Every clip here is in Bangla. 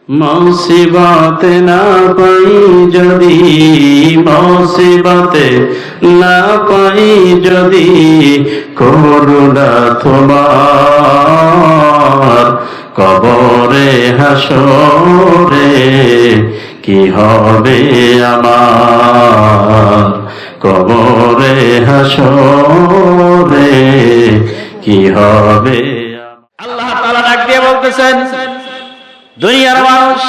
মুসিবতে না পাই যদি, মুসিবতে না পাই যদি, করুণা তোমার কবরে হাসরে কি হবে আমার, কবরে হাসরে কি হবে। আল্লাহ তাআলা ডাক দিয়ে বলতেছেন, দুনিয়ার মানুষ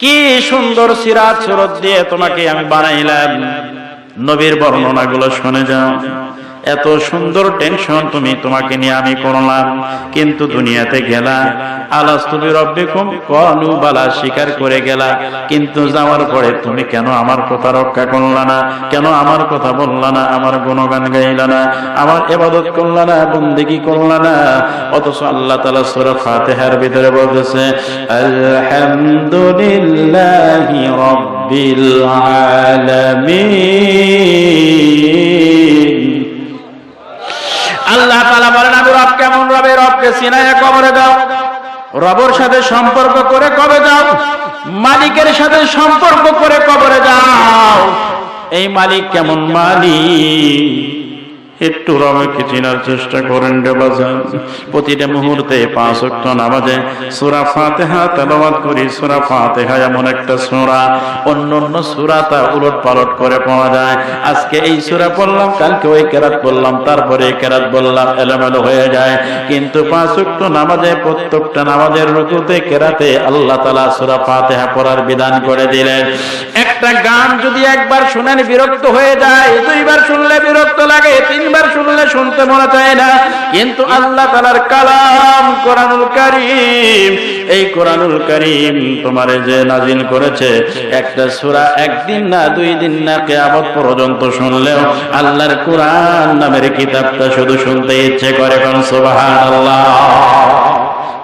কি সুন্দর সিরাত সুরত দিয়ে তোমাকে আমি বানাইলাম, নবীর বর্ণনাগুলো শুনে যাও। এত সুন্দর টেনশন তোমাকে নিয়ে আমি করলাম, কিন্তু দুনিয়াতে গেলা, আলাস্তু বিরাব্বিকুম ক্বালু বালা, স্বীকার করে গেলা, কিন্তু যাওয়ার পরে তুমি কেন আমার কথা রক্ষা করলা না, কেন আমার কথা বললা না, আমার গুণগান গাইলা না, আমার ইবাদত করলা না, বন্দেগী করলা না। অথচ আল্লাহ তাআলা সূরা ফাতিহার ভিতরে বলতেছে, আলহামদুলিল্লাহি রাব্বিল আলামিন। আল্লাহ তাআলা বলেন, আমি রব কেমন, রবকে চিনায়া কবরে যাও, রবের সাথে সম্পর্ক করে কবে যাও, মালিকের সাথে সম্পর্ক করে কবরে যাও। এই মালিক কেমন মালিক, একটু রবকে চেনার চেষ্টা করেন রে বাজান। প্রতিটা মুহূর্তে 5 ওয়াক্ত নামাজে সূরা ফাতিহা তেলাওয়াত করি। সূরা ফাতিহা এমন একটা সূরা, অন্যান্য সূরা তা উলটপালট করে পড়া যায়। আজকে এই সূরা পড়লাম, কালকে ওই কেরাত পড়লাম, তারপরে এই কেরাত বললাম, এলোমেলো হয়ে যায়। কিন্তু 5 ওয়াক্ত নামাজে প্রত্যেকটা নামাজের রুকুতে কেরাতে আল্লাহ তাআলা সূরা ফাতিহা পড়ার বিধান করে দিলেন। একটা গান যদি একবার শুনেন বিরক্ত হয়ে যায়, দুইবার শুনলে বিরক্ত লাগে, তিনবার শুনলে শুনতে মনে চায় না। কিন্তু আল্লাহ তাআলার কালাম কোরআনুল কারীম, এই কোরআনুল কারীম তোমারে যে নাজিল করেছে, একটা সূরা একদিন না, 2 দিন না, কিয়ামত পর্যন্ত শুনলেও আল্লাহর কোরআন নামের কিতাবটা শুধু শুনতে ইচ্ছে করে। কোন সুবহানাল্লাহ।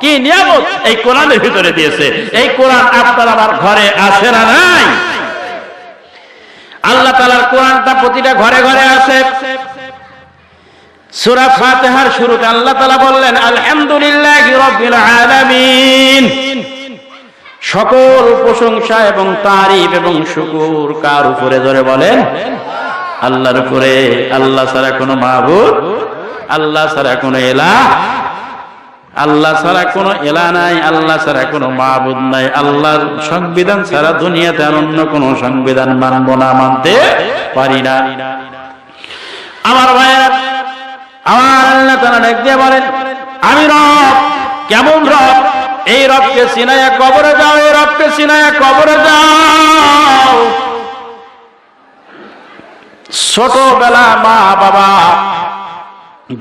কি নিয়ামত এই কোরআনের ভিতরে দিয়েছে। এই কোরআন আপনার আমার ঘরে আছে না নাই? আল্লাহ তাআলার কোরআনটা প্রতিটা ঘরে ঘরে আছে। সূরা ফাতিহার শুরুতে আল্লাহ তাআলা বললেন, আলহামদুলিল্লাহি রাব্বিল আলামিন। সকল প্রশংসা এবং তারিফ এবং শুকর কার উপরে? ধরে বলেন, আল্লাহর উপরে। আল্লাহ ছাড়া কোনো মাবুদ, আল্লাহ ছাড়া কোনো ইলাহ, আল্লাহ ছাড়া কোনো ইলাহ নাই, আল্লাহ ছাড়া কোনো মাবুদ নাই। আল্লাহর সংবিধান ছাড়া দুনিয়াতে আর অন্য কোনো সংবিধান মানব না, মানতে পারি না। আমার ভাইয়েরা, আমার আল্লাহ তাআলা ডাক দিয়ে বলেন, আমি রব। কেমন রব? এই রবকে চিনায়া কবরে যাও, এই রবকে চিনায়া কবরে যাও। ছোটবেলা মা বাবা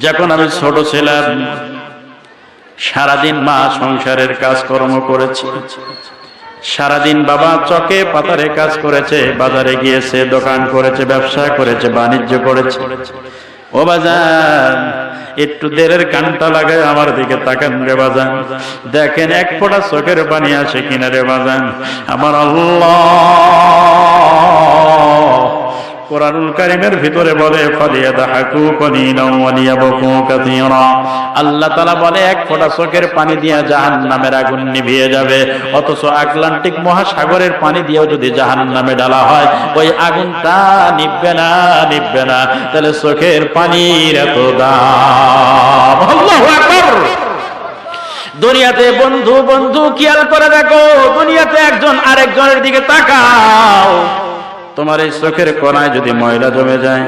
যখন আমি ছোট ছিলাম, সারাদিন মা সংসারের কাজকর্ম করেছে, সারাদিন বাবা চকে পাতারে কাজ করেছে, বাজারে গিয়েছে, দোকান করেছে, ব্যবসা করেছে, বাণিজ্য করেছে। ও বাজান, একটু দেরের কানটা লাগায় আমার দিকে তাকান রে বাজান, দেখেন এক ফোঁটা চোখের পানি আসে কিনা রে বাজান। আমার আল্লাহ কোরআনুল কারীমের ভিতরে বলে, ফালিয়াদহাকু কলিলান ওয়া লিয়াবকু কাসীরা। আল্লাহ তাআলা বলে, এক ফোঁটা চোখের পানি দিয়ে জাহান্নামের আগুন নিভিয়ে যাবে। অথচ আটলান্টিক মহাসাগরের পানি দিয়েও যদি জাহান্নামে ঢালা হয়, ওই আগুনটা নিভবে না, নিভবে না। তাহলে চোখের পানির এত দাম। আল্লাহু আকবার। দুনিয়াতে বন্ধু বন্ধু খেয়াল করে দেখো, দুনিয়াতে একজন আরেকজনের দিকে তাকাও। তোমার এই চোখের কোণায় যদি ময়লা জমে যায়,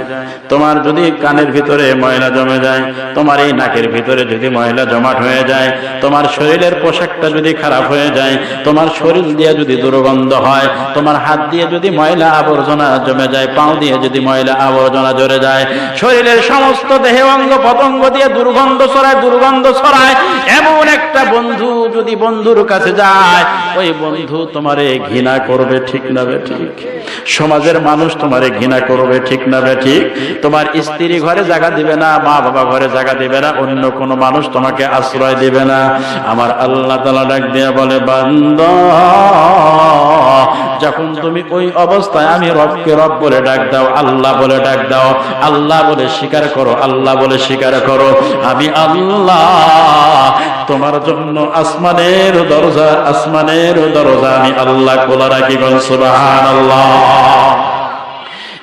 তোমার যদি কানের ভিতরে ময়লা জমে যায়, তোমার এই নাকের ভিতরে যদি ময়লা জমাট হয়ে যায়, তোমার শরীরের পোশাকটা যদি খারাপ হয়ে যায়, তোমার শরীর দিয়ে যদি দুর্গন্ধ হয়, তোমার হাত দিয়ে যদি ময়লা আবর্জনা জমে যায়, পাও দিয়ে যদি ময়লা আবর্জনা জড়ে যায়, শরীরের সমস্ত দেহে অঙ্গ পতঙ্গ দিয়ে দুর্গন্ধ ছড়ায়, এমন একটা বন্ধু যদি বন্ধুর কাছে যায়, ওই বন্ধু তোমারে ঘৃণা করবে, ঠিক না বেঠিক? সমাজের মানুষ তোমারে ঘৃণা করবে, ঠিক না বেঠিক? তোমার স্ত্রী ঘরে জায়গা দিবে না, মা বাবা ঘরে জায়গা দিবে না, অন্য কোনো মানুষ তোমাকে আশ্রয় দিবে না। আমার আল্লাহ তাআলা ডাক দিয়ে বলে, বান্দা যখন তুমি ওই অবস্থায় আমি রবকে রব বলে ডাক দাও, আল্লাহ বলে ডাক দাও, আল্লাহ বলে স্বীকার করো, আল্লাহ বলে স্বীকার করো, আমি আল্লাহ তোমার জন্য আসমানের দরজা আমি আল্লাহ খোলা রাখি। বল সুবহানাল্লাহ।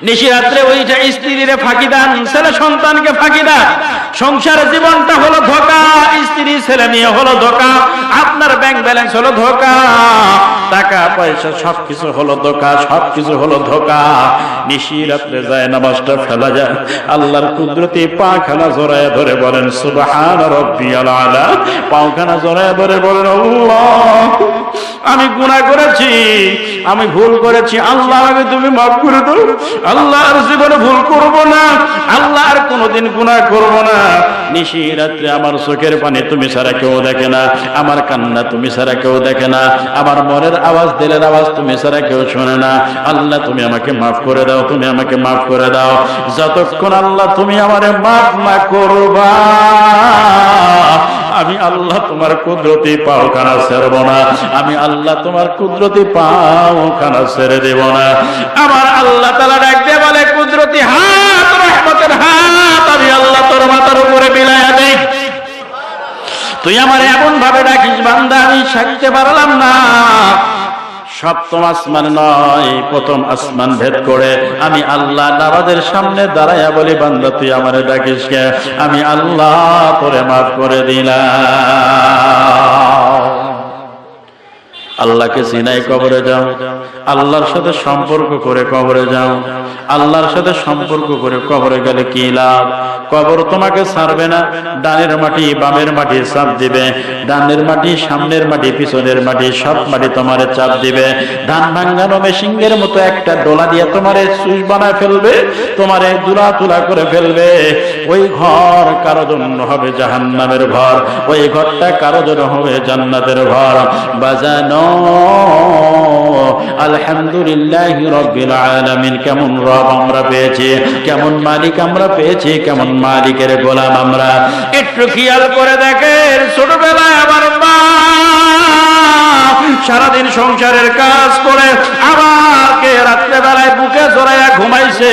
নিশিরাত্রে ওইটা স্ত্রীরে ফাঁকি দেন, ছেলে সন্তানকে ফাঁকি দেন। সংসার জীবনটা হলো ধোঁকা, স্ত্রী ছেলে মেয়ে হলো ধোঁকা, আপনার ব্যাংক ব্যালেন্স হলো ধোঁকা, টাকা পয়সা সবকিছু হলো ধোঁকা, সবকিছু হলো ধোঁকা। নিশিরাত্রে যায় নামাজটা ফেলা যায়, আল্লাহর কুদরতি পাখানা জড়ায় ধরে বলেন সুবহান রাব্বিয়াল আলা, পাখানা জড়ায় ধরে বলেন আল্লাহ আমি গুনাহ করেছি, আমি ভুল করেছি, আল্লাহ আমাকে তুমি মাফ করে দাও, আল্লাহ আর জীবনে ভুল করব না, আল্লাহ আর কোনোদিন গুনাহ করব না। নিশিরাত্রে আমার চোখের পানি তুমি ছাড়া কেউ দেখে না, আমার কান্না তুমি ছাড়া কেউ দেখে না, আমার মনের আওয়াজ দিলের আওয়াজ তুমি ছাড়া কেউ শোনে না। আল্লাহ তুমি আমাকে মাফ করে দাও, তুমি আমাকে মাফ করে দাও। যতক্ষণ আল্লাহ তুমি আমারে মাফ না করবা আমি আল্লাহ তোমার কুদরতি পাওখানা ছেড়ব না, আমি আল্লাহ তোমার কুদরতি পাওখানা ছেড়ে দেব না। আমার আল্লাহ তাআলা ডাক দিয়ে বলে কুদরতি হাত, রহমতের হাত আমি আল্লাহ তোর মাথার উপরে বিলায়া দেই। তুই আমার এমন ভাবে ডাকিস বান্দা আমি সাইতে পারলাম না। সপ্তম আসমান নয়, প্রথম আসমান ভেদ করে আমি আল্লাহ নামাজের সামনে দাঁড়াইয়া বলি বান্দা তুই আমারে ডাকিস কে, আমি আল্লাহ তোরে মাফ করে দিলাম। আল্লাহকে চিনাই কবরে যাও, আল্লাহর সাথে সম্পর্ক করে কবরে যাও। আল্লাহর সাথে সম্পর্ক করে কবরে গেলে কি লাভ? কবর তোমাকে ছাড়বে না, ডানের মাটি বামের মাটি চাপ দিবে, ডানের মাটি সামনের মাটি পিছনের মাটি সব মাটি তোমারে চাপ দিবে। ধান ভাঙ্গানো মেশিনের মতো একটা ডোলা দিয়ে তোমারে সুইচ বানায় ফেলবে, তোমারে দুলা তুলা করে ফেলবে। ওই ঘর কারো জন্য হবে জাহান্নামের ঘর, ওই ঘরটা কারো জন্য হবে জান্নাতের ঘর। বাজানো আলহামদুলিল্লাহি রাব্বিল আলামিন। কেমন রব আমরা পেয়েছি, কেমন মালিক আমরা পেয়েছি, কেমন মালিকের গোলাম আমরা। একটু খেয়াল করে দেখেন, ছোটবেলায় আমার মা সারাদিন সংসারের কাজ করে আমাকে রাত্রে বেলায় বুকে জড়াইয়া ঘুমাইছে।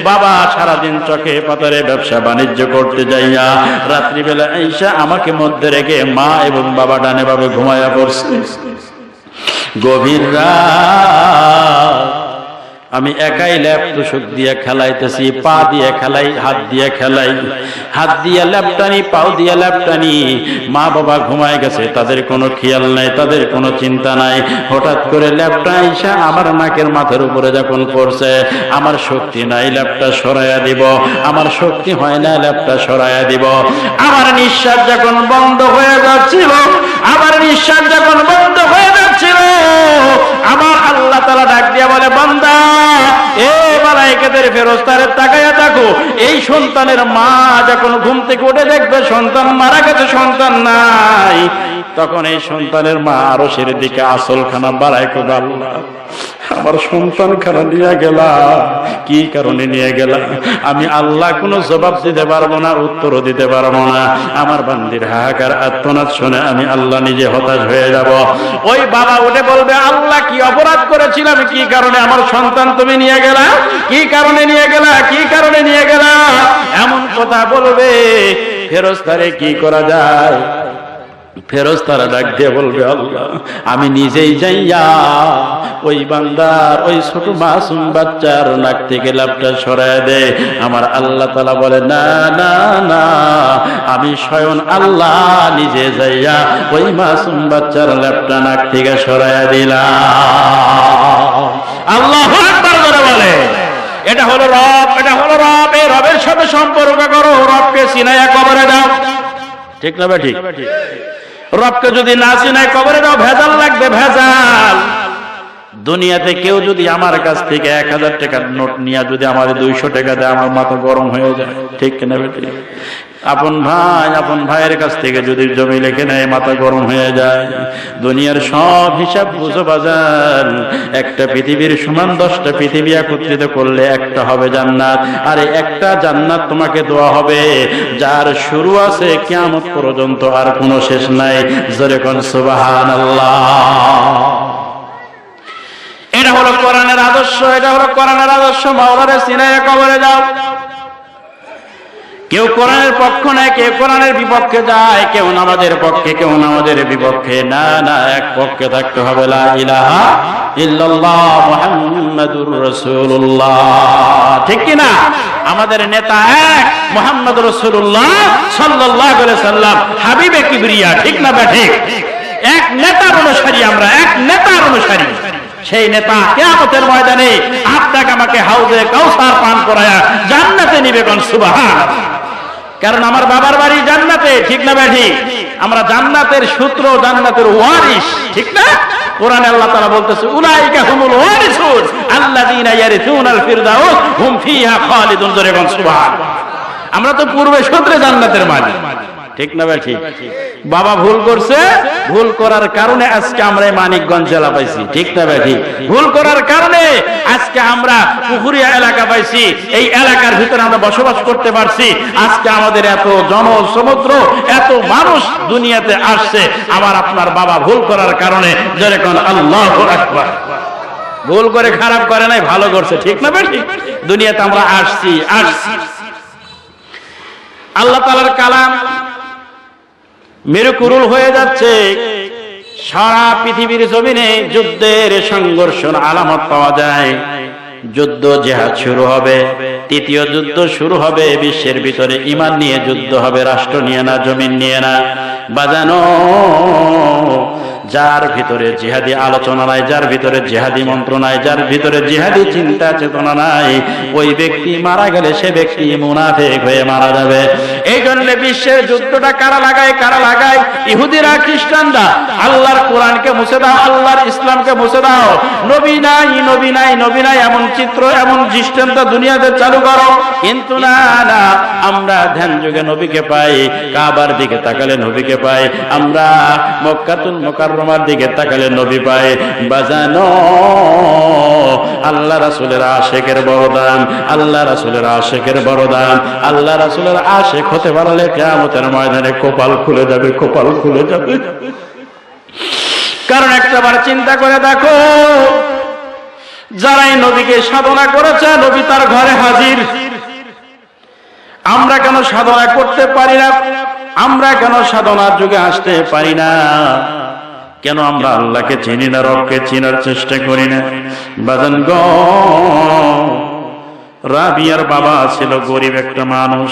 বাবা সারাদিন চকে পাতারে ব্যবসা বাণিজ্য করতে যাইয়া রাত্রিবেলা আইসা আমাকে মধ্যে রেখে মা এবং বাবা ডানে ভাবে ঘুমাইয়া পড়ছে। গভীর রাত আমি একাই ল্যাপ তুষক দিয়ে খেলাইতেছি, পা দিয়ে খেলাই, হাত দিয়ে খেলাই, হাত দিয়ে ল্যাপটানি, পাও দিয়ে ল্যাপটানি। মা বাবা ঘুমায় গেছে, তাদের কোনো খেয়াল নাই, তাদের কোনো চিন্তা নাই। হঠাৎ করে ল্যাপটা আইসা আমার নাকের মাথার উপরে যখন পড়ছে, আমার শক্তি নাই ল্যাপটা সরাইয়া দিব, আমার শক্তি হয় না ল্যাপটা সরাইয়া দিব। আমার নিঃশ্বাস যখন বন্ধ হয়ে যাচ্ছিল, আমার নিঃশ্বাস যখন বন্ধ হয়ে যাচ্ছিল, আমার আল্লাহ তাআলা ডাক দিয়া বলে বান্দা এ মালায়েকাদের ফেরেশতারে তাকায়া দেখো, এই সন্তানের মা যখন ঘুম থেকে উঠে দেখবে সন্তান মারা গেছে, সন্তান নাই, তখন এই সন্তানের মা আরশের দিকে আসলখানা বাড়ায় কবে আল্লাহ আমার সন্তান খানা নিয়ে গেলা, কি কারণে নিয়ে গেলা? আমি আল্লাহ কোনো জবাব দিতে পারবো না, উত্তরও দিতে পারবো না। আমার বান্দির হাহাকার আর্তনাদ শুনে আমি আল্লাহ নিজে হতাশ হয়ে যাব। ওই বাবা উঠে বলবে আল্লাহ কি অপরাধ করেছিলাম, কি কারণে আমার সন্তান তুমি নিয়ে গেলা, কি কারণে নিয়ে গেলা, কি কারণে নিয়ে গেলা, এমন কথা বলবে। ফেরেশতারে কি করা যায়? ফেরেশতারা ডাক দিয়ে বলবে আল্লাহ আমি নিজেই যাইয়া ওই বান্দার ওই ছোট মাসুম বাচ্চার নাক থেকে ল্যাপটা সরায় দে। আমার আল্লাহ তাআলা বলে না না না, আমি স্বয়ং আল্লাহ নিজে যাইয়া ওই মাসুম বাচ্চার ল্যাপটা নাক থেকে সরায় দিলাম। আল্লাহু আকবার করে বলে এটা হলো রব, এটা হলো রব। এই রবের সাথে সম্পর্ক করো, রবকে চিনাইয়া কবরে দাও। ঠিক না ঠিক? রবকে যদি না চিনায় কবরে দাও, ভেজাল লাগবে, ভেজাল। দুনিয়াতে কেউ যদি আমার কাছ থেকে 1000 টাকার নোট নিয়ে যদি আমার 200 টাকা দেয়, আমার মাথা গরম হয়ে যায়। ঠিক না বেটি? আপন ভাইয়ের কাছ থেকে যদি জমি লিখে নেয়, মাথা গরম হয়ে যায়। দুনিয়ার সব হিসাব বুঝো বাজার, একটা পৃথিবীর সমান 10টা পৃথিবী একত্রিত করলে একটা হবে জান্নাত। আর একটা জান্নাত তোমাকে দেওয়া হবে যার শুরু আছে কিয়ামত পর্যন্ত, আর কোনো শেষ নাই। জোরে কোন সুবহানাল্লাহ। এটা হলো আদর্শ, এটা হলো কোরআনের আদর্শ। মাওলারে চিনাইয়া কবরে যাও। কেউ কোরআনের পক্ষ নেয়, কেউ কোরআনের বিপক্ষে যায়, কেউ নামাজের পক্ষে, কেউ নামাজের বিপক্ষে। না না, এক পক্ষে থাকতে হবে, লা ইলাহা ইল্লাল্লাহ মুহাম্মাদুর রাসূলুল্লাহ। ঠিক কি না? আমাদের নেতা এক, মুহাম্মদুর রাসূলুল্লাহ সাল্লাল্লাহু আলাইহি সাল্লাম, হাবিবে কিবরিয়া। ঠিক না ঠিক? এক নেতার অনুসারী আমরা, এক নেতার অনুসারী। সেই নেতা কিয়ামতের ময়দানে আপনাকে আমাকে হাউজে কাউসার পান করায়া জান্নাতে নিবে। কোন সুবহানাল্লাহ। কারণ আমার বাবার বাড়ি জান্নাতে। ঠিক না ঠিক? আমরা জান্নাতের সূত্র, জান্নাতের ওয়ারিস। ঠিক না? কোরআনে আল্লাহ তাআলা বলতেছে, উলাইকা হুমুল ওয়ারিসুন আল্লাযীনা ইয়ারিসুনাল ফিরদাউস হুম ফিহা খালিদুন। জোরে বল সুবহানাল্লাহ। আমরা তো পূর্বে সূত্রে জান্নাতের মালিক। ঠিক না ঠিক? বাবা ভুল করছে, ভুল করার কারণে আজকে আমরা মানিকগঞ্জ জেলা পাইছি। ঠিক না ঠিক? ভুল করার কারণে আজকে আমরা পুকুরিয়া এলাকা পাইছি। এই এলাকার ভিতরে আমরা বসবাস করতে পারছি। আজকে আমাদের এত জনসমুদ্র, এত মানুষ দুনিয়াতে আসছে আমার আপনার বাবা ভুল করার কারণে। যেরকম আল্লাহু আকবার। ভুল করে খারাপ করে নাই, ভালো করছে। ঠিক না ঠিক? দুনিয়াতে আমরা আসছি। আল্লাহ তাআলার কালাম মেরুকুরুল হয়ে যাচ্ছে। সারা পৃথিবীর জমিনে যুদ্ধের সংঘর্ষের আলামত পাওয়া যায়। যুদ্ধ জিহাদ শুরু হবে, তৃতীয় যুদ্ধ শুরু হবে। বিশ্বের ভিতরে ঈমান নিয়ে যুদ্ধ হবে, রাষ্ট্র নিয়ে না, জমিন নিয়ে না। বাজানো, যার ভিতরে জিহাদি আলোচনা নাই, যার ভিতরে জিহাদি মন্ত্র নাই, যার ভিতরে জিহাদি চিন্তা চেতনা নাই, ওই ব্যক্তি মারা গেলে সে ব্যক্তি মুনাফিক হয়ে মারা যাবে। এই জন্য বিশ্বের যুদ্ধটা কারা লাগায়? কারা লাগায়? ইহুদিরা, খ্রিস্টানরা। আল্লাহর কোরআনকে মুছে দাও, আল্লাহর ইসলামকে মুছে দাও। নবী নাই, নবী নাই, নবী নাই, এমন চিত্র, এমন দৃষ্টান্ত দুনিয়াতে চালু করো। কিন্তু না না, আমরা ধ্যান যুগে নবীকে পাই, কাবার দিকে তাকালে নবীকে পাই, আমরা মক্কাতুল মুকাররমার দিকে তাকালে নবী পাই। বাজানো, আল্লাহ রাসূলের আশিকের বড় দাম, আল্লাহ রাসূলের আশিকের বড় দাম। আল্লাহ রাসূলের আশিক হতে পারলে কিয়ামতের ময়দানে কপাল খুলে যাবে, কপাল খুলে যাবে। কারণ একটাবার চিন্তা করে দেখো, যারাই নবীকে সাধনা করেছে, নবী তার ঘরে হাজির। আমরা কেন সাধনা করতে পারি না? আমরা কেন সাধনার যুগে আসতে পারি না? কেন আমরা আল্লাহকে চিনি না, রবকে চিনার চেষ্টা করি না? বাজান গো, রাবিয়ার বাবা ছিল গরিব একটা মানুষ।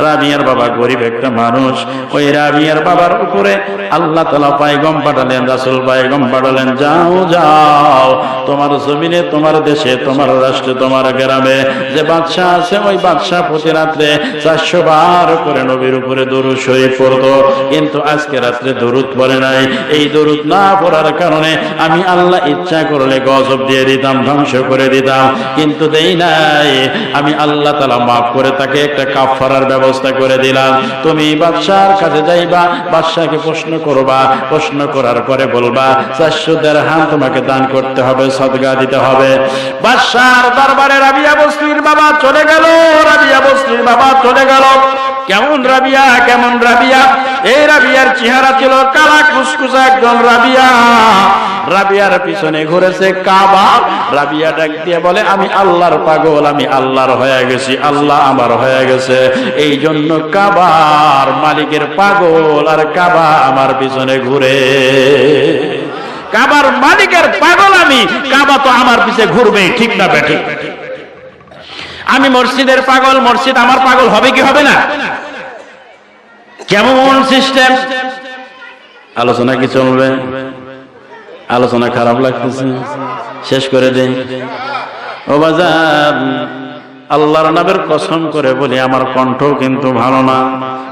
রাবিয়ার বাবা গরিব একটা মানুষ। ওই রাবিয়ার বাবার উপরে আল্লাহ তাআলা পয়গম পাঠালেন, রাসূল পয়গম পাঠালেন, যাও যাও তোমার জমিনে, তোমার দেশে, তোমার রাষ্ট্রে, তোমার গ্রামে যে বাদশা আছে, ওই বাদশা প্রতি রাত্রে 400 বার করে নবীর উপরে দরুদ শরীফ পড়তো। কিন্তু আজকে রাত্রে দরুদ পড়ে নাই। এই দরুদ না পড়ার কারণে আমি আল্লাহ ইচ্ছা করলে গজব দিয়ে দিতাম, ধ্বংস করে দিতাম, কিন্তু দেই নাই। আমি আল্লাহ তাআলা মাফ করে তাকে একটা কাফারার ব্যবস্থা করে দিলাম। তুমি বাদশার কাছে যাইবা, বাদশাকে প্রশ্ন করবা, প্রশ্ন করার পরে বলবা 400 দিরহাম তোমাকে দান করতে হবে, সদকা দিতে হবে। বাদশার দরবারে রাবিয়া বস্তির বাবা চলে গেল, রাবিয়া বস্তির বাবা চলে গেল। কেমন রাবিয়া, কেমন রাবিয়া? এই রাবিয়ার চেহারা ছিল কালা কুসকুসা একজন রাবিয়া। রাবিয়ার পিছনে ঘুরেছে কাবা। রাবিয়া ডাক দিয়ে বলে, আমি আল্লাহর পাগল, আমি আল্লাহর হয়ে গেছি, আল্লাহ আমার হয়ে গেছে। এই জন্য কাবার মালিকের পাগল আর কাবা আমার পিছনে ঘুরে। কাবার মালিকের পাগল আমি, কাবা তো আমার পিছে ঘুরবে। ঠিক না বেঠিক? আমি মসজিদের পাগল, মসজিদ আমার পাগল হবে কি হবে না? কেমন সিস্টেম? আলোচনা কি চলবে? আলোচনা খারাপ লাগতেছে, শেষ করে দেই। ও বাজার, আল্লাহর নামের কসম করে বলি, আমার কণ্ঠ কিন্তু ভালো না।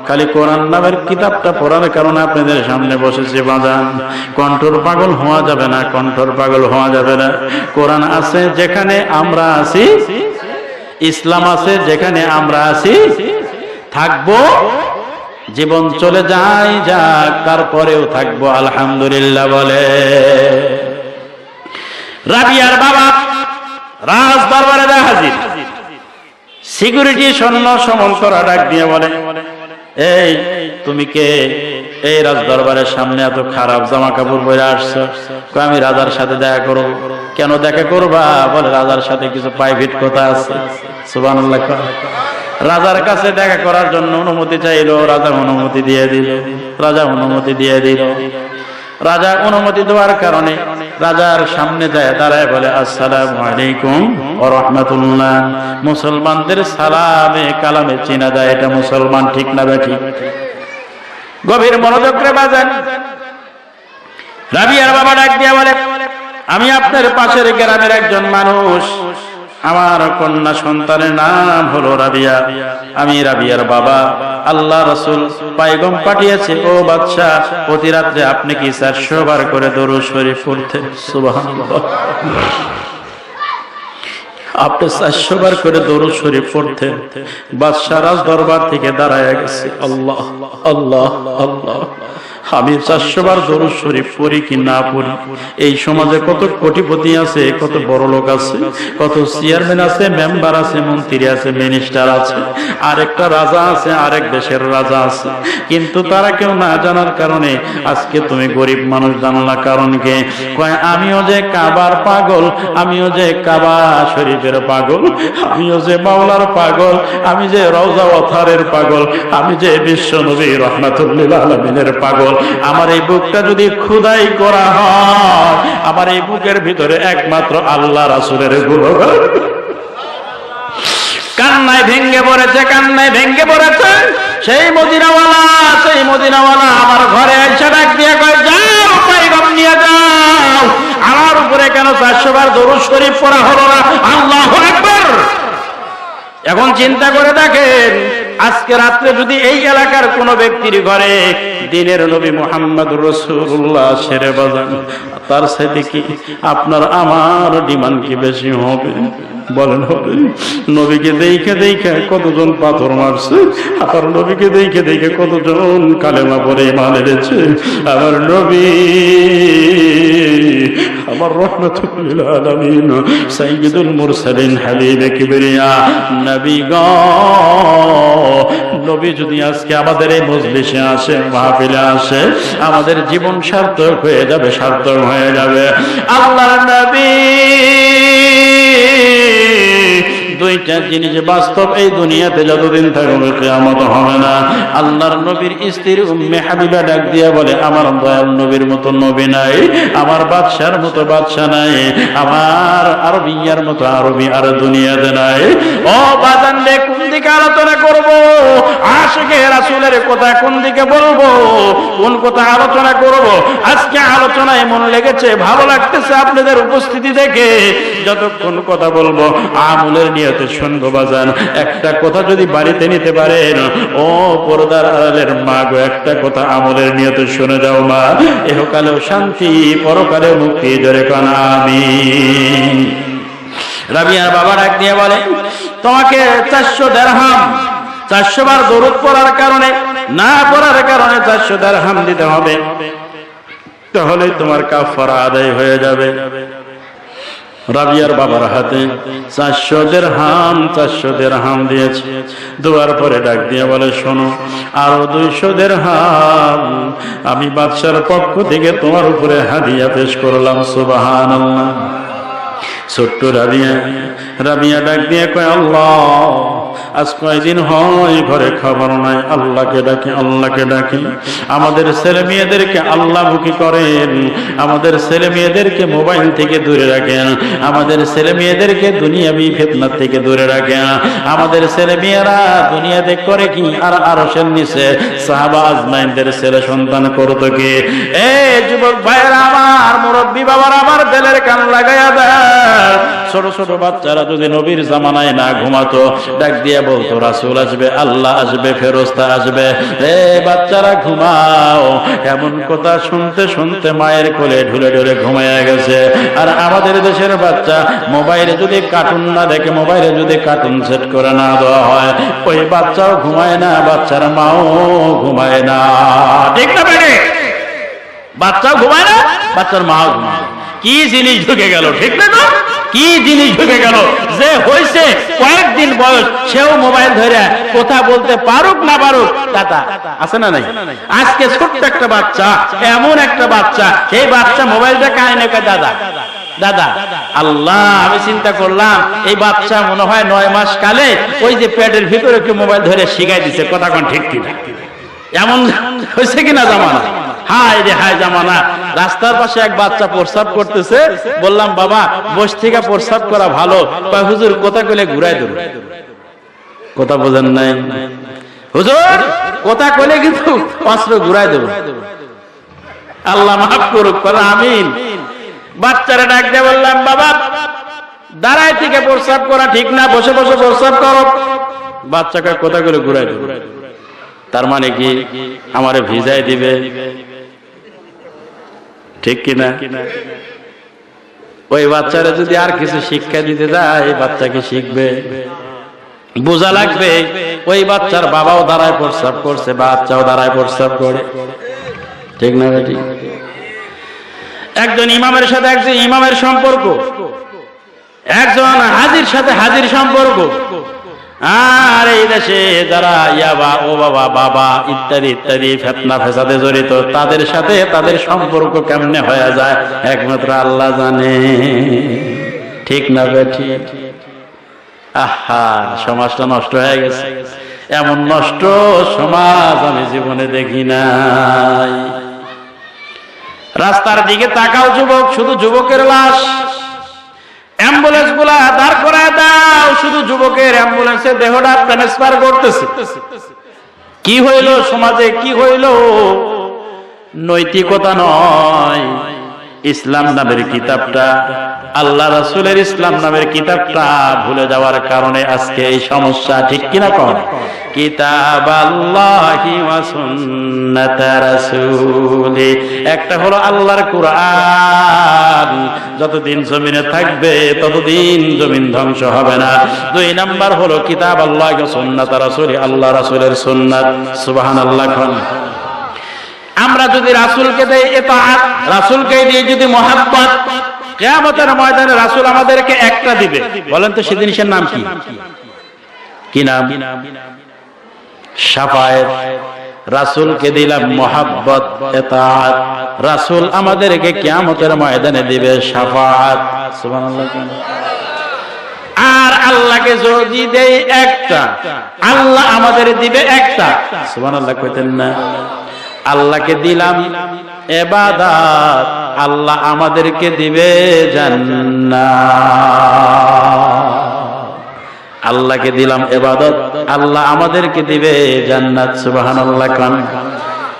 খালি কোরআন নামের কিতাবটা পড়ার কারণে আপনাদের সামনে বসেছি। বাজান, কণ্ঠর পাগল হওয়া যাবে না, কণ্ঠর পাগল হওয়া যাবে না। কোরআন আছে যেখানে আমরা আছি, ইসলাম আছে যেখানে আমরা আছি, থাকবো। জীবন চলে যায় যাক, তারপরেও থাকবো আলহামদুলিল্লাহ বলে। রাবিয়ার বাবা রাজ দরবারে হাজির। সিকিউরিটি সৈন্য সমন্তরা ডাক দিয়ে বলে, এই তুমি কে? এই রাজ দরবারের সামনে এত খারাপ জামা কাপড় পরে আসছো? কয় আমি রাজার সাথে দেখা করব। কেন দেখা করবা? বলে রাজার সাথে কিছু প্রাইভেট কথা আছে। সুবহানাল্লাহ। রাজার কাছে দেখা করার জন্য অনুমতি চাইলো, রাজা অনুমতি দিয়ে দিল। রাজা অনুমতি দেওয়ার কারণে রাজার সামনে যায় দাঁড়ায় বলে আসসালামু আলাইকুম ওয়া রাহমাতুল্লাহ। মুসলমানদের সালামে কালামে চেনা যায় এটা মুসলমান, ঠিক না বেঠিক? গভীর মনোযোগ করে বাজান। রাবিয়ার বাবা ডাক দিয়া বলে, আমি আপনার পাশের গ্রামের একজন মানুষ, আমার কন্যা সন্তানের নাম হলো রাবিয়া, আমি রাবিয়ার বাবা। আল্লাহ রাসূল পয়গম পাঠিয়েছে, ও বাদশা প্রতি রাত্রে আপনি কি 400 বার করে দরুদ শরীফ পড়তেন? সুবহানাল্লাহ। আপনি 400 বার করে দরুদ শরীফ পড়তেন। বাদশা রাজ দরবার থেকে দাঁড়ায় গেছে, আল্লাহ আল্লাহ আল্লাহ, আমি 400 বার দরুদ শরীফ পড়ি কি না পড়ি? এই সমাজে কত কোটিপতি আছে, কত বড় লোক আছে, কত চেয়ারম্যান আছে, মেম্বার আছে, মন্ত্রী আছে, মিনিস্টার আছে, আরেকটা রাজা আছে, আরেক দেশের রাজা আছে, কিন্তু তারা কেউ না জানার কারণে আজকে তুমি গরিব মানুষ জানলা। কারণ কে? কয় আমিও যে কাবার পাগল, আমিও যে কাবা শরীফের পাগল, আমিও যে মাওলার পাগল, আমি যে রওজা ওয়াথারের পাগল, আমি যে বিশ্ব নবী রাহমাতুল লিল আলামিনের পাগল। আমার এই বুকটা যদি খোদাই করা হয়, আমার এই বুকের ভিতরে একমাত্র আল্লাহ রাসূলের গুণগান। কান্নায় ভেঙ্গে পড়েছে, কান্নায় ভেঙ্গে পড়েছে। সেই মদিনাওয়ালা আমার ঘরে এসে ডাক দিয়ে কয়, যাও পয়গম নিয়ে যাও, আমার উপরে কেন 400 বার দরুদ শরীফ পড়া হলো না? আল্লাহু আকবার। এখন চিন্তা করে দেখেন, আজকে রাত্রে যদি এই এলাকার কোন ব্যক্তির ঘরে দিনের নবী মুহাম্মদুর রাসূলুল্লাহ সেরে বাজান, তার সাথে কি আপনার আমার ডিমান্ড কি বেশি হবে? বলেন হবে? নবীকে দেখে দেখে কতজন পাথর মারছে, আবার নবীকে দেখে দেখে কতজন কালেমা পড়ে ঈমান এনেছে। আমার নবী, আমার রাহমাতুল লিল আলামিন, সাইয়্যিদুল মুরসালিন, হাবিবে কিবরিয়া নবী গো, নবী যদি আজকে আমাদের এই মজলিসে আসে, মাহফিলে আসে, আমাদের জীবন সার্থক হয়ে যাবে, সার্থক হয়ে যাবে। আল্লাহর নবী দুইটা জিনিস বাস্তব এই দুনিয়াতে যতদিন থাকবে কিয়ামত হবে না। আল্লাহর নবীর স্ত্রী উম্মে হাবিবা ডাক দিয়া বলে, আমার দয়াল নবীর মতো নবী নাই, আমার বাদশার মতো বাদশা নাই, আমার আরবিয়ার মতো আরবি আর দুনিয়াতে নাই। ও বাজান রে, কোন দিকে আলোচনা করব? আশিকে রাসূলের কথা কোন দিকে বলবো, কোন কথা আলোচনা করব? আজকে আলোচনায় মন লেগেছে, ভালো লাগতেছে আপনাদের উপস্থিতি দেখে। যতক্ষণ কথা বলবো আমলের নিয়তে শুনবো বাজান। একটা কথা যদি বাড়িতে নিতে পারেন, ও পর্দার আড়ালের মা গো, একটা কথা আমলের নিয়তে শুনে যাও মা, ইহকালেও শান্তি, পরকালেও মুক্তি। জোরে কোন আমিন। রাবিয়ার বাবা ডাক দিয়ে বলে, তোমাকে 400 দিরহাম, 400 বার দরুদ পড়ার কারণে, না পড়ার কারণে 400 দিরহাম দিতে হবে, তাহলে তোমার কাফারা আদায় হয়ে যাবে। রাবিয়ার বাবার হাতে 400 দিরহাম দিয়েছে। দুয়ার পরে ডাক দিয়ে বলে, শোনো, আরো 200 দিরহাম আমি বাদশার পক্ষ থেকে তোমার উপরে হাদিয়া পেশ করলাম। সুবহানাল্লাহ। ছোট্ট রাবিয়া ডাক দিয়ে কয়, আল্লাহ, আজ কয়দিন হয় ঘরে খাবার নাই, আল্লাহকে ডাকি, আল্লাহকে ডাকি। আমাদের ছেলে মেয়েদেরকে আল্লাহমুখী করেন, আমাদের ছেলে মেয়েদেরকে মোবাইল থেকে দূরে রাখেন, আমাদের ছেলে মেয়েদেরকে দুনিয়াবি ফিতনা থেকে দূরে রাখেন। আমাদের ছেলে মেয়েরা দুনিয়াতে করে কি, আর আরশের নিচে সাহাবা আজমাইনদের ছেলে সন্তান করতো কি? এ যুবক ভাইরা আমার, মুরব্বী বাবার আমার, দিলের কান লাগাইয়া দেন। ছোট ছোট বাচ্চারা যদি নবীর জামানায় না ঘুমাতো, ডাক দিয়ে বলতো, রাসূল আসবে, আল্লাহ আসবে, ফেরেশতা আসবে, এ বাচ্চারা ঘুমাও। এমন কথা শুনতে শুনতে মায়ের কোলে ঢুলে ঢুলে ঘুমাইয়া গেছে। আর আমাদের দেশের বাচ্চা মোবাইলে যদি কার্টুন না দেখে, মোবাইলে যদি কার্টুন সেট করে না দেওয়া হয়, ওই বাচ্চাও ঘুমায় না, বাচ্চার মাও ঘুমায় না। ঠিক না বেটে? বাচ্চাও ঘুমায় না, বাচ্চার মাও ঘুমায়। কি জিনিস ঢুকে গেল, ঠিক না? কি জিনিস ঢুকে গেল যে হয়েছে কয়েকদিন বয়স সেও মোবাইল ধরে কথা বলতে পারুক না পারুক দাদা আছে না নাই? আজকে ছোট্ট একটা বাচ্চা, এমন একটা বাচ্চা, সেই বাচ্চা মোবাইলটা কানে নেয় দাদা দাদা। আল্লাহ, আমি চিন্তা করলাম এই বাচ্চা মনে হয় 9 মাস কালে ওই যে পেটের ভিতরে কি মোবাইল ধরে শিখাই দিছে, কথা কোন ঠিক কিনা? এমন হয়েছে কিনা জামানা? হায় রে হায় জামানা। রাস্তার পাশে এক বাচ্চা প্রস্রাব করতেছে, বললাম বাবা বস থেকে প্রস্রাব করা ভালো, কয় হুজুর কথা কইলে ঘুরাই দেব। কথা বোঝেন নাই হুজুর, কথা কইলে কিন্তু অস্ত্র ঘুরাই দেব। আল্লাহ মাফ করুক, বলে আমিন। বাচ্চারা ডাক দিয়ে বললাম বাবা দাঁড়ায় থেকে প্রস্রাব করা ঠিক না, বসে বসে প্রস্রাব করো। বাচ্চাকে কথা কইলে ঘুরাই দেব। তার মানে কি আমারে ভিজাই দিবে, ঠিক কিনা? ওই বাচ্চারা যদি আর কিছু শিক্ষা দিতে যায়, বাচ্চাকে শিখবে, বোঝা লাগবে ওই বাচ্চার বাবাও দাঁড়ায় প্রস্রাব করছে, বাচ্চাও দাঁড়ায় প্রস্রাব করে, ঠিক না বেটি? একজন ইমামের সাথে একজন ইমামের সম্পর্ক, একজন হাজির সাথে হাজির সম্পর্ক। আর এই দেশে যারা ইয়াবা ও বাবা বাবা ইত্যাদি ইত্যাদি ফিতনা ফেসাদে জড়িত, তাদের সাথে তাদের সম্পর্ক কেমনে হয়ে যায় একমাত্র আল্লাহ জানে, ঠিক না বেঠি? আহা, সমাজটা নষ্ট হয়ে গেছে। এমন নষ্ট সমাজ আমি জীবনে দেখি নাই। রাস্তার দিকে তাকাও যুবক, শুধু যুবকের লাশ। অ্যাম্বুলেন্স গুলা দাঁড় করায় দাও, শুধু যুবকের অ্যাম্বুলেন্সে দেহটা ট্রান্সফার করতেছে। কি হইল সমাজে, কি হইল? নৈতিকতা নয়, ইসলাম নামের কিতাবটা, আল্লাহ রাসূলের ইসলাম নামের কিতাবটা ভুলে যাওয়ার কারণে আজকে এই সমস্যা, ঠিক কিনা কোন? কিতাবাল্লাহি ওয়া সুন্নাত রাসূলি, একটা হলো আল্লাহর কোরআন, যতদিন জমিনে থাকবে ততদিন জমিন ধ্বংস হবে না। 2 নাম্বার হলো কিতাবাল্লাহি ওয়া সুন্নাত রাসূলি, আল্লাহ রাসূলের সুন্নাত। সুবহানাল্লাহ। আমরা যদি রাসূলকে দেই ইতাআত, রাসূলকে দিয়ে যদি মহব্বত, কিয়ামতের ময়দানে রাসূল আমাদেরকে একটা দিবে। বলেন তো সে জিনিসের নাম কি? কি নাম? শাফায়েত। রাসূলকে দিলাম মহব্বত, ইতাআত, রাসূল আমাদেরকে কিয়ামতের ময়দানে দিবে শাফাআত। সুবহানাল্লাহ। আর আল্লাহকে যদি দেই একটা, আল্লাহ আমাদের দিবে একটা। সুবহানাল্লাহ কইতেন না? আল্লাহকে দিলাম ইবাদত, আল্লাহ আমাদেরকে দিবে জান্নাত। আল্লাহকে দিলাম ইবাদত, আল্লাহ আমাদেরকে দিবে জান্নাত। সুবহানাল্লাহ। কান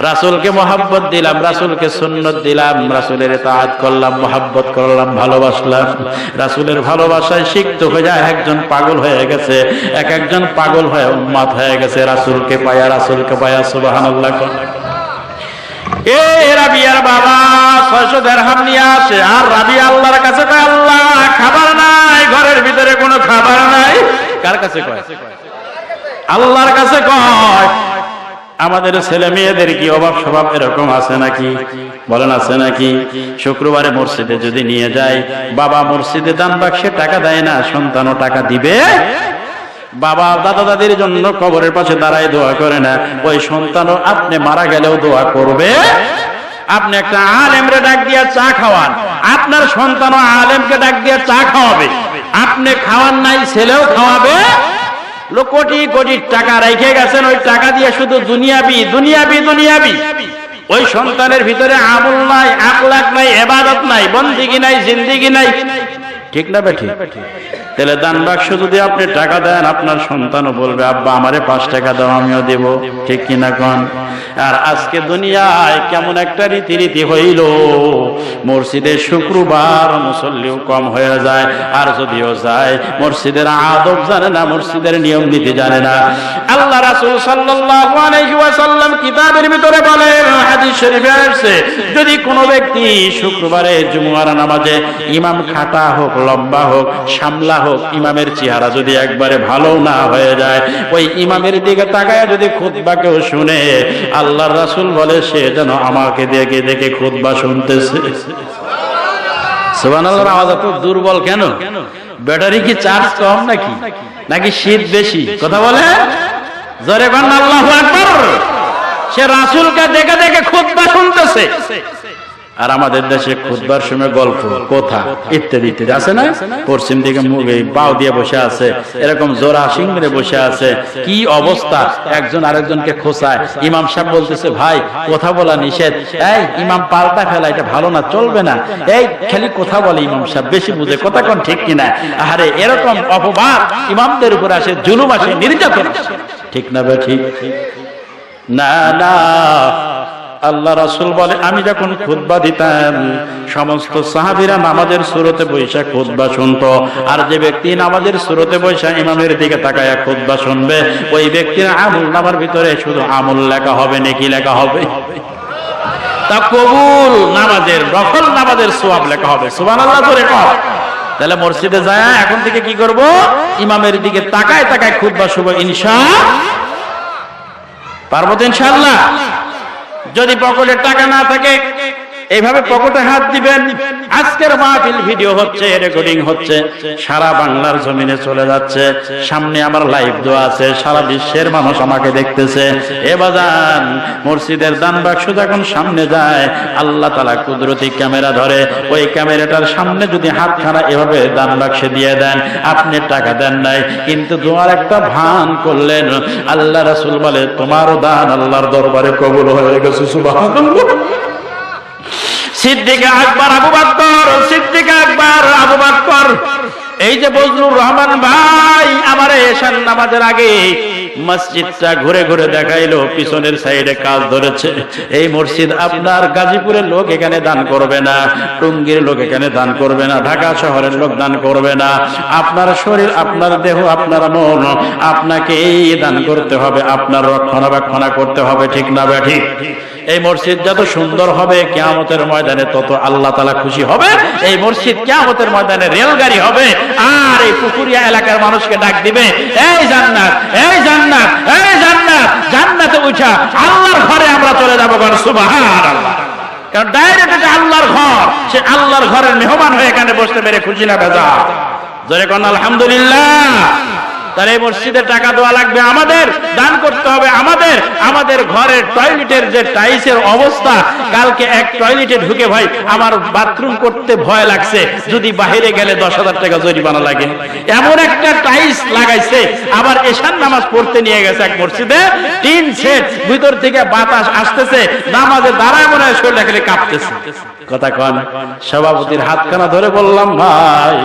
রাসূলকে মহব্বত দিলাম, রাসূলকে সুন্নাত দিলাম, রাসূলের ইতাআত করলাম, মহব্বত করলাম, ভালোবাসলাম। রাসূলের ভালোবাসায় সিক্ত হয়ে যায়, একজন পাগল হয়ে গেছে, একজন পাগল হয়ে উম্মত হয়ে গেছে রাসূলকে পায়া, রাসূলকে পায়া। সুবহানাল্লাহ। এ রাবিয়ার বাবা 600 দিরহাম নিয়ে আসে, আর রাবিয়া আল্লাহর কাছে কয় আল্লাহ খাবার নাই, ঘরের ভিতরে কোনো খাবার নাই। কার কাছে কয়? আল্লাহর কাছে কয়। আমাদের ছেলে মেয়েদের কি অভাব স্বভাব এরকম আছে নাকি? বলেন আছে নাকি? শুক্রবারে মসজিদে যদি নিয়ে যায়, বাবা মসজিদে দান বাক্সে টাকা দেয় না, সন্তানও টাকা দিবে। বাবা দাদা দাদির জন্য কবরের পাশে দাঁড়ায় দোয়া করে না, ওই সন্তানও আপনি মারা গেলেও দোয়া করবে। আপনি একটা আলেমরে ডাক দিয়া চা খাওয়ান, আপনার সন্তানও আলেমকে ডাক দিয়া চা খাওয়াবে। আপনি খাওয়ান নাই, ছেলেও খাওয়াবে। কোটি কোটি টাকা রেখে গেছেন, ওই টাকা দিয়ে শুধু দুনিয়াবি দুনিয়াবি দুনিয়াবি। ওই সন্তানের ভিতরে আমল নাই, আখলাক নাই, ইবাদত নাই, বন্দেগী নাই, জিন্দেগি নাই, ঠিক না বেঠি? তাহলে দান বাক্স যদি আপনি টাকা দেন, আপনার সন্তানও বলবে আব্বা আমারে 5 টাকা দাও, আমিও দেব, ঠিক কিনা কোন? আর আজকে দুনিয়ায় কেমন একটা রীতি হইল, মসজিদে শুক্রবার মুসল্লিও কম হয়ে যায়, আর যদিও যায় মসজিদের আদব জানে না, মসজিদের নিয়ম নীতি জানে না। আল্লাহ রাসূল সাল্লাল্লাহু আলাইহি ওয়াসাল্লাম কিতাবের ভিতরে বলেন, হাদিস শরীফে আছে, যদি কোনো ব্যক্তি শুক্রবারে জুমার নামাজে ইমাম খাটা হোক, লম্বা হোক, সামলা হোক, ইমামের চেহারা যদি একবারে ভালো না হয়ে যায়, ওই ইমামের দিকে তাকায় যদি খুতবা কেউ শুনে, আল্লাহর রাসূল বলে সে যেন আমাকে দেখে দেখে খুতবা শুনতেছে। সুবহানাল্লাহর আওয়াজ এত দুর্বল কেন? ব্যাটারি কি চার্জ কম নাকি, নাকি শীত বেশি? কথা বলে জোরে বলেন আল্লাহু আকবার। সে রাসূলকে দেখে দেখে খুতবা শুনতেছে, আর আমাদের দেশে খুতবার সময় গল্প, কথা ইত্যাদি ইত্যাদি আছে না? পশ্চিম দিকে মুখে বাউ দিয়ে বসে আছে, এরকম জোড়া সিংহে বসে আছে, কি অবস্থা! একজন আরেকজনকে খোঁচায়। ইমাম সাহেব বলতেছে, ভাই কথা বলা নিষেধ, এই ইমাম পাল্টা ফেলা এটা ভালো না, চলবে না, এই খালি কথা বলে ইমাম সাহেব, বেশি বুঝে, কথা কোন ঠিক কিনা? আরে এরকম অপবাদ ইমামদের উপর আসে, জুলুম আসে, নির্যাতন আসে, ঠিক না বে ঠিক? না না, আল্লাহ রাসূল বলে, আমি যখন খুতবা দিতাম সমস্ত সাহাবীরা নামাজের সুরতে বৈশা খুতবা শুনতো, আর যে ব্যক্তি নামাজের সুরতে বৈশা ইমামের দিকে তাকায়া খুতবা শুনবে, ওই ব্যক্তির আমল নামার ভিতরে শুধু আমল লেখা হবে, নেকি লেখা হবে, তা কবুল নামাজের, নফল নামাজের সওয়াব লেখা হবে। সুবহানাল্লাহ করে কর। তাহলে মসজিদে যায় এখন থেকে কি করব? ইমামের দিকে তাকায় তাকায় খুতবা শুনব, ইনশাআল্লাহ পারবো তো ইনশাআল্লাহ। যদি পকেটে টাকা না থাকে এইভাবে পকেটে হাত দিবেন। আজকের মাহফিল ভিডিও হচ্ছে, রেকর্ডিং হচ্ছে, সারা বাংলার জমিনে চলে যাচ্ছে, সামনে আমার লাইভ দেওয়া আছে, সারা বিশ্বের মানুষ আমাকে দেখতেছে। এ বাজান, মসজিদের দান বাক্স যখন সামনে যায়, আল্লাহ তাআলা কুদরতি ক্যামেরা ধরে, ওই ক্যামেরাটার সামনে যদি হাতখানা এভাবে দান বাক্সে দিয়ে দেন, আপনি টাকা দেন নাই কিন্তু দোয়ার একটা ভান করলেন, আল্লাহ রাসূল বলে তোমারও দান আল্লাহর দরবারে কবুল হয়ে গেছে। সুবহানাল্লাহ। সিদ্দিক আকবর আবু বকর, সিদ্দিক আকবর আবু বকর, এই যে বজলুর রহমান ভাই আমারে এশার নামাজের আগে মসজিদটা ঘুরে ঘুরে দেখাইলো, পিছনের সাইডে কাজ ধরেছে। এই মসজিদ আপনার গাজীপুরের লোক এখানে দান করবে না, টঙ্গীর লোক এখানে দান করবে না, ঢাকা শহরের লোক দান করবে না, আপনার শরীর, আপনার দেহ, আপনার মন আপনাকেই দান করতে হবে, আপনার রক্ষণাবেক্ষণ করতে হবে, ঠিক না বে ঠিক? এই মসজিদ যত সুন্দর হবে কিয়ামতের ময়দানে তত আল্লাহ তাআলা খুশি হবে। এই মসজিদ কিয়ামতের ময়দানে রেলগাড়ি হবে, আর এই পুকুরিয়া এলাকার মানুষকে ডাক দিবে, এই জান্নাত, এই জান্নাত, এই জান্নাত, জান্নাতে উঠা আল্লাহর ঘরে আমরা চলে যাবো। সুবহানাল্লাহ। কারণ ডাইরেক্ট এটা আল্লাহর ঘর, সে আল্লাহর ঘরের মেহমান হয়ে এখানে বসতে পেরে খুশি না বেজা? জোরে কোন আলহামদুলিল্লাহ। তাহলে এই মসজিদে টাকা দেওয়া লাগবে আমাদের, দান করতে হবে আমাদের। আমাদের ঘরের টয়লেটের যে টাইলসের অবস্থা, কালকে এক টয়লেটে ঢুকে ভাই আমার বাথরুম করতে ভয় লাগছে, যদি বাইরে গেলে 10,000 টাকা জরিমানা লাগে, এমন একটা টাইলস লাগাইছে। আবার এশার নামাজ পড়তে নিয়ে গেছে এক মসজিদে, টিন সেট, ভিতর থেকে বাতাস আসতেছে, নামাজে দাঁড়ায় মনে হয় শরীরটা খালি কাঁপতেছে। কথা কন, সভাপতির হাতখানা ধরে বললাম, ভাই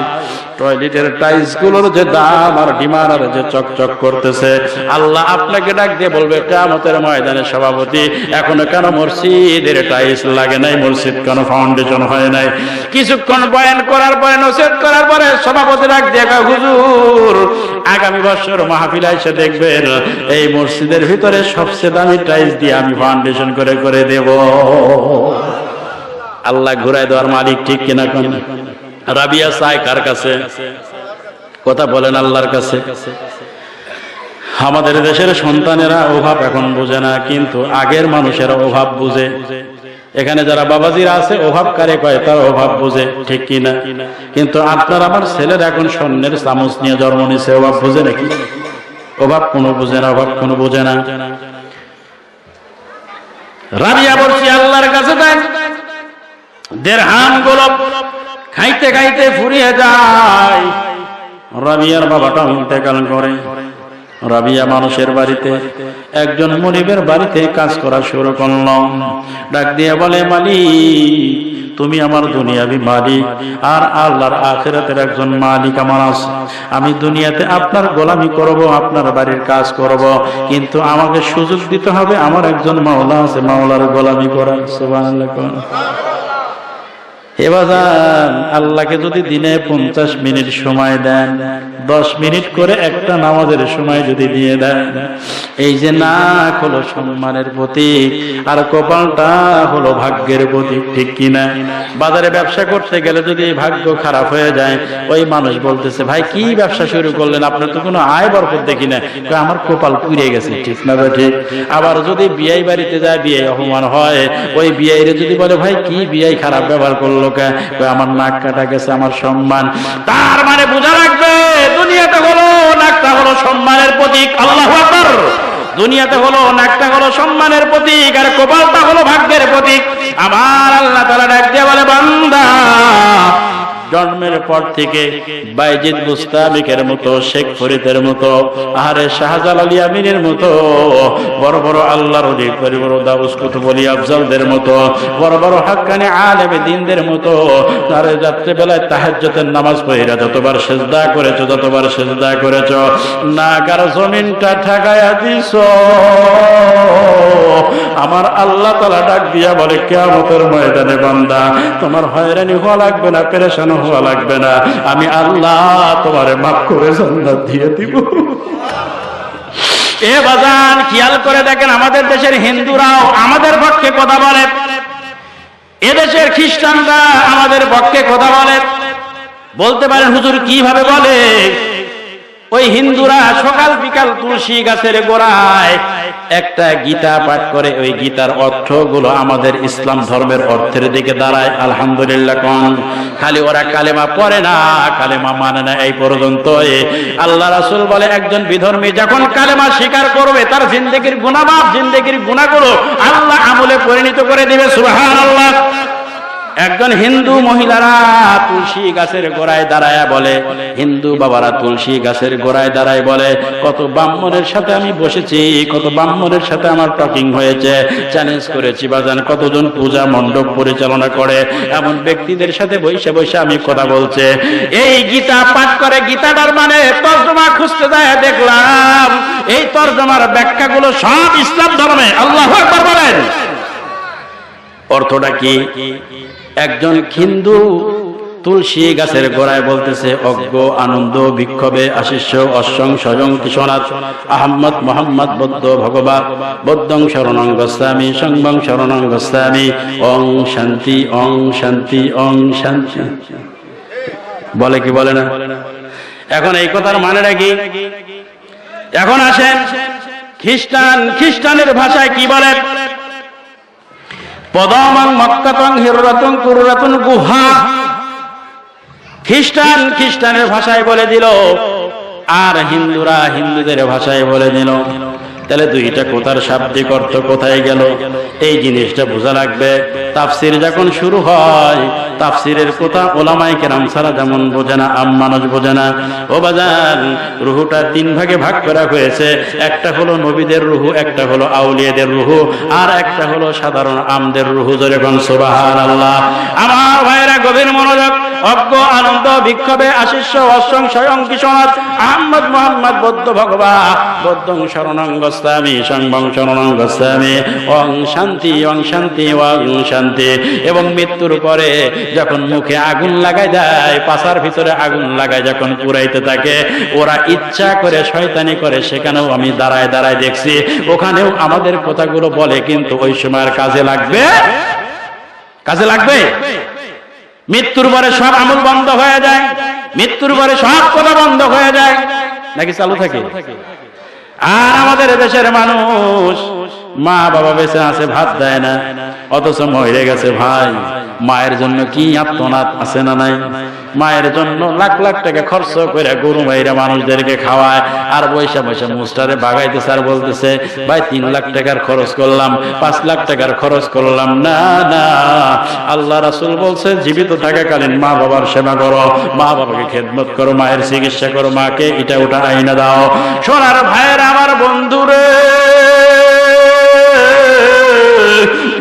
টয়লেটের টাইলস গুলোর যে দাম আর ডিমান্ড আর যে চকচক করতেছে, আল্লাহ আপনাকে ডাক দিয়ে বলবে কিয়ামতের ময়দানে, সভাপতি এখনো কেন মসজিদের টাইলস লাগে নাই, মসজিদ কেন ফাউন্ডেশন হয় নাই? কিছুক্ষণ বয়ান করার পরে, নসিহত করার পরে সভাপতি ডাক দিয়ে কয়, হুজুর আগামী বছর মাহফিলে এসে দেখবেন এই মসজিদের ভিতরে সবচেয়ে দামি টাইলস দিয়ে আমি ফাউন্ডেশন করে করে দেব। আল্লাহ ঘুরাই দেওয়ার মালিক, ঠিক কিনা কোন? রাবিয়া চায় কার কাছে? কথা বলেন, আল্লাহর কাছে। আমাদের দেশের সন্তানেরা অভাব এখন বোঝে না, কিন্তু আগের মানুষেরা অভাব বুঝে। এখানে যারা বাবাজিরা আছে অভাব কারে কয়, তারা অভাব বুঝে, ঠিক কিনা? কিন্তু আপনার আমার ছেলের এখন স্বর্ণের চামচ নিয়ে জন্ম নিছে, অভাব বুঝে নাকি? অভাব কোনো বুঝে না, অভাব কোনো বুঝে না। রাবিয়া বলছি আল্লাহর কাছে দেন, দেরহাম গুলো খাইতে খাইতে ফুরিয়ে যায়। রাবিয়ার বাবাটা ইন্তেকাল করে। রাবিয়া মানুষের বাড়িতে, একজন মুনিবের বাড়িতে কাজ করা শুরু করল। ডাক দিয়ে বলে, মালিক তুমি আমার দুনিয়াবি মালিক, আর আল্লাহর আখিরাতের একজন মালিক আমার আছে। আমি দুনিয়াতে আপনার গোলামি করব, আপনার বাড়ির কাজ করব, কিন্তু আমাকে সুযোগ দিতে হবে, আমার একজন মাওলা আছে, মাওলার গোলামি করার। সুবহানাল্লাহ। এবার আল্লাহকে যদি দিনে 50 মিনিট সময় দেন, 10 মিনিট করে একটা নামাজের সময় যদি দিয়ে দেন, এই যে নাক হলো সম্মানের প্রতীক, আর কপালটা হলো ভাগ্যের প্রতীক, ঠিক কিনা? বাজারে ব্যবসা করতে গেলে যদি ভাগ্য খারাপ হয়ে যায়, ওই মানুষ বলতেছে, ভাই কি ব্যবসা শুরু করলেন, আপনার তো কোনো আয় বরকত দেখি না, আমার কপাল পুড়ে গেছে, ঠিক না ঠিক? আবার যদি বিয়ে বাড়িতে যায়, বিয়ে অপমান হয়, ওই বিয়ের যদি বলে, ভাই কি বিয়ে খারাপ ব্যবহার করলো, হলো কে? আমার নাক কাটা গেছে, আমার সম্মান। তার মানে বোঝা লাগবে দুনিয়াতে হলো নাকটা হলো সম্মানের প্রতীক। আল্লাহু আকবার। দুনিয়াতে হলো নাকটা হলো সম্মানের প্রতীক, আর কপালটা হলো ভাগ্যের প্রতীক। আমার আল্লাহ তাআলা ডাক দিয়ে বলে, বান্দা জন্মের পর থেকে বাইজিদ বুস্তামিকের মতো, শেখ ফরিদের মতো, আহারে শাহজালাল আমিনের মতো, বড় বড় আল্লাহর ওলি, বড় বড় দাউস কুতুবুল আফজলদের মতো, বড় বড় হাক্কানি আলেমে দ্বীনদের মতো, তার রাত্রে বেলায় তাহাজ্জুদের নামাজ পড়িরা যতবার সিজদা করেছো, যতবার সিজদা করেছো, নাগার জমিনটা ঠেকায়া দিছো। আমার আল্লাহ তাআলা ডাক দিয়া বলে, কিয়ামতের ময়দানে বান্দা তোমার হয়রানি হওয়া লাগবে না, পেরেশান হওয়া লাগবে না, আমি আল্লাহ তোমারে মাফ করে জান্নাত দিয়ে দিব। এ বাজান খেয়াল করে দেখেন, আমাদের দেশের হিন্দুরাও আমাদের পক্ষে কথা বলে, এদেশের খ্রিস্টানরা আমাদের পক্ষে কথা বলে। বলতে পারেন হুজুর কিভাবে বলে? ওই হিন্দুরা সকাল বিকাল তুলসী গাছের গোড়ায় একটা গীতা পাঠ করে, ওই গীতার অর্থগুলো আমাদের ইসলাম ধর্মের অর্থের দিকে দাঁড়ায়। আলহামদুলিল্লাহ কোন? খালি ওরা কালেমা পড়ে না, কালেমা মানে না এই পর্যন্ত। আল্লাহ রাসূল বলে, একজন বিধর্মী যখন কালেমা স্বীকার করবে, তার জিন্দেগির গুনাহমাফ, জিন্দেগির গুনাহগুলো আল্লাহ আমলে পরিণত করে দিবে। সুবহানাল্লাহ। একজন হিন্দু মহিলারা তুলসী গাছের গোড়ায় দাঁড়ায় বলে, হিন্দু বাবারা তুলসী গাছের গোড়ায় দাঁড়ায় বলে, কত ব্রাহ্মণের সাথে আমি বসেছি, কত ব্রাহ্মণের সাথে আমার টকিং হয়েছে, চ্যালেঞ্জ করেছি বাজান, কতজন পূজা মণ্ডপ পরিচালনা করে এমন ব্যক্তিদের সাথে বসে বসে আমি কথা বলছে। এই গীতা পাঠ করে, গীতাটার মানে তর্জমা খুঁজতে যায়, দেখলাম এই তর্জমার ব্যাখ্যাগুলো সব ইসলাম ধর্মে। আল্লাহু আকবার বলেন। অর্থটা কি? একজন হিন্দু তুলসী গাছের গোড়ায় বলতেছে, অজ্ঞ আনন্দ বিক্ষোভে আশিষ্য অশ্বং স্বয়ং কিশোনাথ আহম্মদ মোহাম্মদ বৌদ্ধ ভগবান বৌদ্ধং শরণং গচ্ছামি সংবং শরণং গচ্ছামি ওং শান্তি ওং শান্তি ওং শান্তি। বলে কি বলে না? এখন এই কথার মানেটা কি? এখন আসেন খ্রিস্টানের ভাষায় কি বলে? পদমং মক্কাতং হিররাতুং কুররাতুন গুহা। খ্রিস্টানের ভাষায় বলে দিল, আর হিন্দুরা হিন্দুদের ভাষায় বলে দিল। তাহলে দুইটা কথার শাব্দিক অর্থ কোথায় গেল? এই জিনিসটা বোঝা লাগবে। তাফসির যখন শুরু হয়, তাফসিরের কথা ওলামায়ে কেরাম ছাড়া যেমন বোঝে না, আম মানুষ বোঝে না। ও বাজান, রুহুটা তিন ভাগে ভাগ করা হয়েছে। একটা হলো নবীদের রুহু, একটা হলো আউলিয়াদের রুহু, আর একটা হলো সাধারণ আমদের রুহু। জোরে কোন সুবহানাল্লাহ। আমার ভাইরা গভীর মনোযোগ। অজ্ঞ আনন্দ বিক্ষোভে আশিষ্য অশ্বং স্বয়ং কিশোনাথ আহম্মদ মোহাম্মদ বৌদ্ধ ভগবান বৌদ্ধং শরণং গচ্ছামি সংবং শরণং গচ্ছামি ওং শান্তি ওং শান্তি ওং শান্তি। এবং মৃত্যুর পরে যখন মুখে আগুন লাগায় যায়, পাছার ভিতরে আগুন লাগায় যখন পুরাইতে থাকে, ওরা ইচ্ছা করে শয়তানি করে, সেখানেও আমি দাঁড়ায় দাঁড়ায় দেখছি, ওখানেও আমাদের কথাগুলো বলে, কিন্তু ওই সময় কাজে লাগবে, কাজে লাগবে। মৃত্যুর পরে সব আমল বন্ধ হয়ে যায়, মৃত্যুর পরে সব কথা বন্ধ হয়ে যায়, নাকি চালু থাকে? আর আমাদের দেশের মানুষ মা বাবা বেঁচে আছে, ভাত দেয় না, অথচ মরে গেছে ভাই। মায়ের জন্য কি আত্মনাদ আছে না নাই? মায়ের জন্য লাখ লাখ টাকা খরচ করে গরু মাইরা মানুষদেরকে খাওয়ায়, আর বৈশা বৈশা মুস্টারে বাগাইতেছে, আর বলতেছে ভাই 3 লাখ টাকার খরচ করলাম, 5 লাখ টাকার খরচ করলাম। না না, আল্লাহ রাসূল বলছে জীবিত থাকাকালীন মা বাবার সেবা করো, মা বাবাকে খেদমত করো, মায়ের চিকিৎসা করো, মাকে এটা ওটা আইনা দাও। সোনার ভাইয়ের আমার বন্ধুরে,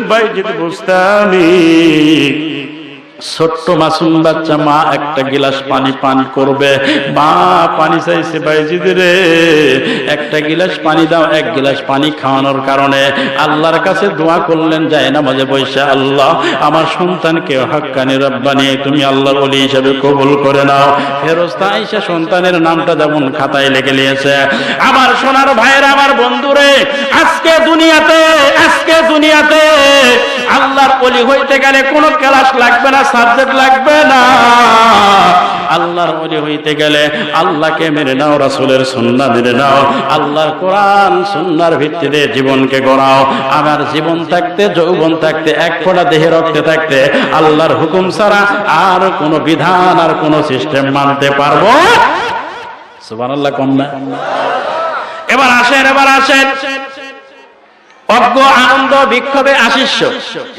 বাইজিদ বুস্তামি ছোট্ট মাসুম বাচ্চা, মা একটা গিলাস পানি পান করবে, মা পানি চাইছে, বাইজিদ রে একটা গিলাস পানি দাও। 1 গিলাস পানি খাওয়ানোর কারণে আল্লাহর কাছে দোয়া করলেন যায় নামাজে বসে, আল্লাহ আমার সন্তানকে হাক্কানি রব্বানি তুমি আল্লাহর ওলি হিসেবে কবুল করে নাও। ফেরেশতা আয়েশা সন্তানের নামটা যেমন খাতায় লিখে নিয়েছে। আমার সোনার ভাইয়েরা, আমার বন্ধুরে, আজকে দুনিয়াতে আল্লাহর ওলি হইতে গেলে কোনো ক্লাস লাগবে না, সাবজেক্ট লাগবে না। আল্লাহর আল্লাহর ওলি হইতে গেলে আল্লাহকে মেনে নাও, রাসূলের সুন্নাহ মেনে নাও, আল্লাহর কোরআন সুন্নাহর ভিত্তিতে জীবনকে গড়াও। আমার জীবন থাকতে, যৌবন থাকতে, এক ফোঁটা দেহে রক্তে থাকতে আল্লাহর হুকুম ছাড়া আর কোনো বিধান আর কোনো সিস্টেম মানতে পারবো সুবহানাল্লাহ কম না? এবার আসেন অজ্ঞ আনন্দ বিক্ষোভে আশিষ্য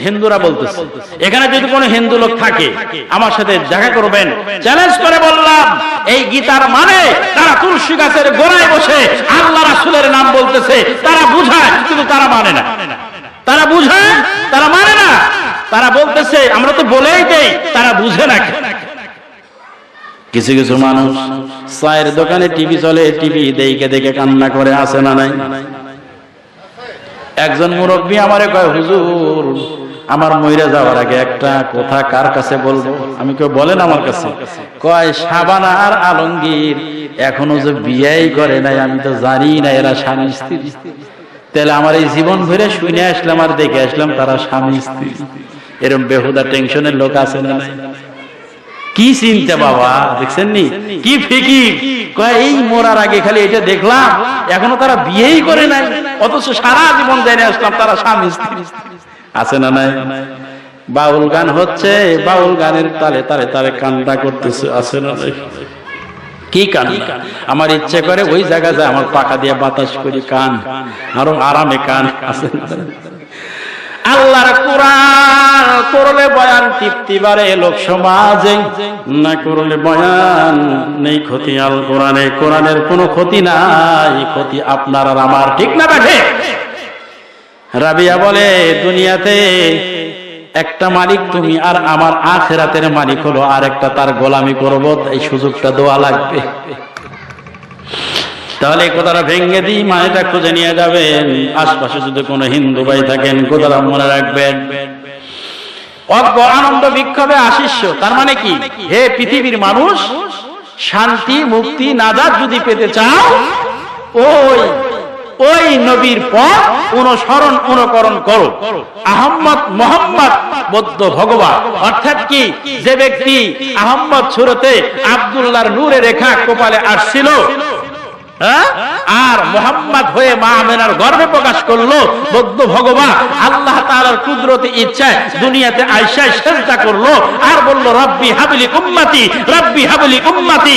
হিন্দুরা বলতেছে। এখানে যদি কোনো হিন্দু লোক থাকে আমার সাথে দেখা করবেন, চ্যালেঞ্জ করে বললাম এই গীতার মানে তারা তুলসী গাছের গোড়ায় বসে আল্লাহ রাসূলের নাম বলতেছে, তারা বুঝায় কিন্তু তারা মানে না, তারা বুঝায় তারা মানে না, তারা বলতেছে আমরা তো বলেই দেই, তারা বুঝে না। কিছু কিছু মানুষ চায়ের দোকানে টিভি চলে, টিভি দেখে দেখে কান্না করে, আসে না নাই? একজন মুরব্বী আমারে কয়, হুজুর আমার মইরা যাওয়ার আগে একটা কথা কার কাছে বলবো? আমি কেউ বলেন আমার কাছে? কয় শাবানা আর আলমগীর এখনো যে বিয়েই করে নাই, আমি তো জানি না এরা স্বামী স্ত্রী। তাহলে আমার এই জীবন ভরে শুনে আসলাম আর দেখে আসলাম তারা স্বামী স্ত্রী। এরকম বেহুদা টেনশনের লোক আছে না নাই? কি চিন্তা বাবা, দেখছেন নি কি ফিকির? কয় এই মরার আগে খালি এটা দেখলাম, এখনো তারা বিয়েই করে নাই, অথচ সারা জীবন জেনে আসলাম তারা স্বামী স্ত্রী। আছে না নাই? বাউল গান হচ্ছে, বাউল গানের তালে তালে তালে কান্না করতেছে, আছে না নাই? কি কান্না? আমার ইচ্ছে করে ওই জায়গা যায় আমার পাকা দিয়ে বাতাস করি, কান আরো আরামে কান। আছে না? আল্লাহর কোরআন করলে বয়ান তৃপ্তি বাড়ে লোক সমাজে, না করলে বয়ান নেই ক্ষতি। আল কোরআনে, কোরআনের কোনো ক্ষতি নাই, ক্ষতি আপনার আর আমার। ঠিক না বেঠে? রাবিয়া বলে দুনিয়াতে একটা মালিক তুমি, আর আমার আখিরাতের মালিক হলো আরেকটা, তার গোলামি করব, এই সুযোগটা দেওয়া লাগবে। তাহলে এই কথাটা ভেঙে দিই, মানেটা খুঁজে নিয়ে যাবেন। আশপাশে যদি কোনো হিন্দু ভাই থাকেন কথাটা মনে রাখবেন। অজ্ঞ আনন্দ বিক্ষোভে আশিষ্য, তার মানে কি? হে পৃথিবীর মানুষ, শান্তি মুক্তি নাজাত যদি পেতে চাও, ওই নবীর পথ অনুসরণ অনুকরণ করো। আহম্মদ মোহাম্মদ বৌদ্ধ ভগবান, অর্থাৎ কি? যে ব্যক্তি আহম্মদ সুরতে আব্দুল্লাহর নূরে রেখা কপালে আসছিল আর মোহাম্মদ হয়ে মা আমেনার গর্ভে প্রকাশ করলো, বৌদ্ধ ভগবান আল্লাহ তাআলার কুদরতি ইচ্ছায় দুনিয়াতে আয়েশায় সেজদা করলো আর বলল রব্বি হাবলি উম্মতি, রব্বি হাবলি উম্মতি,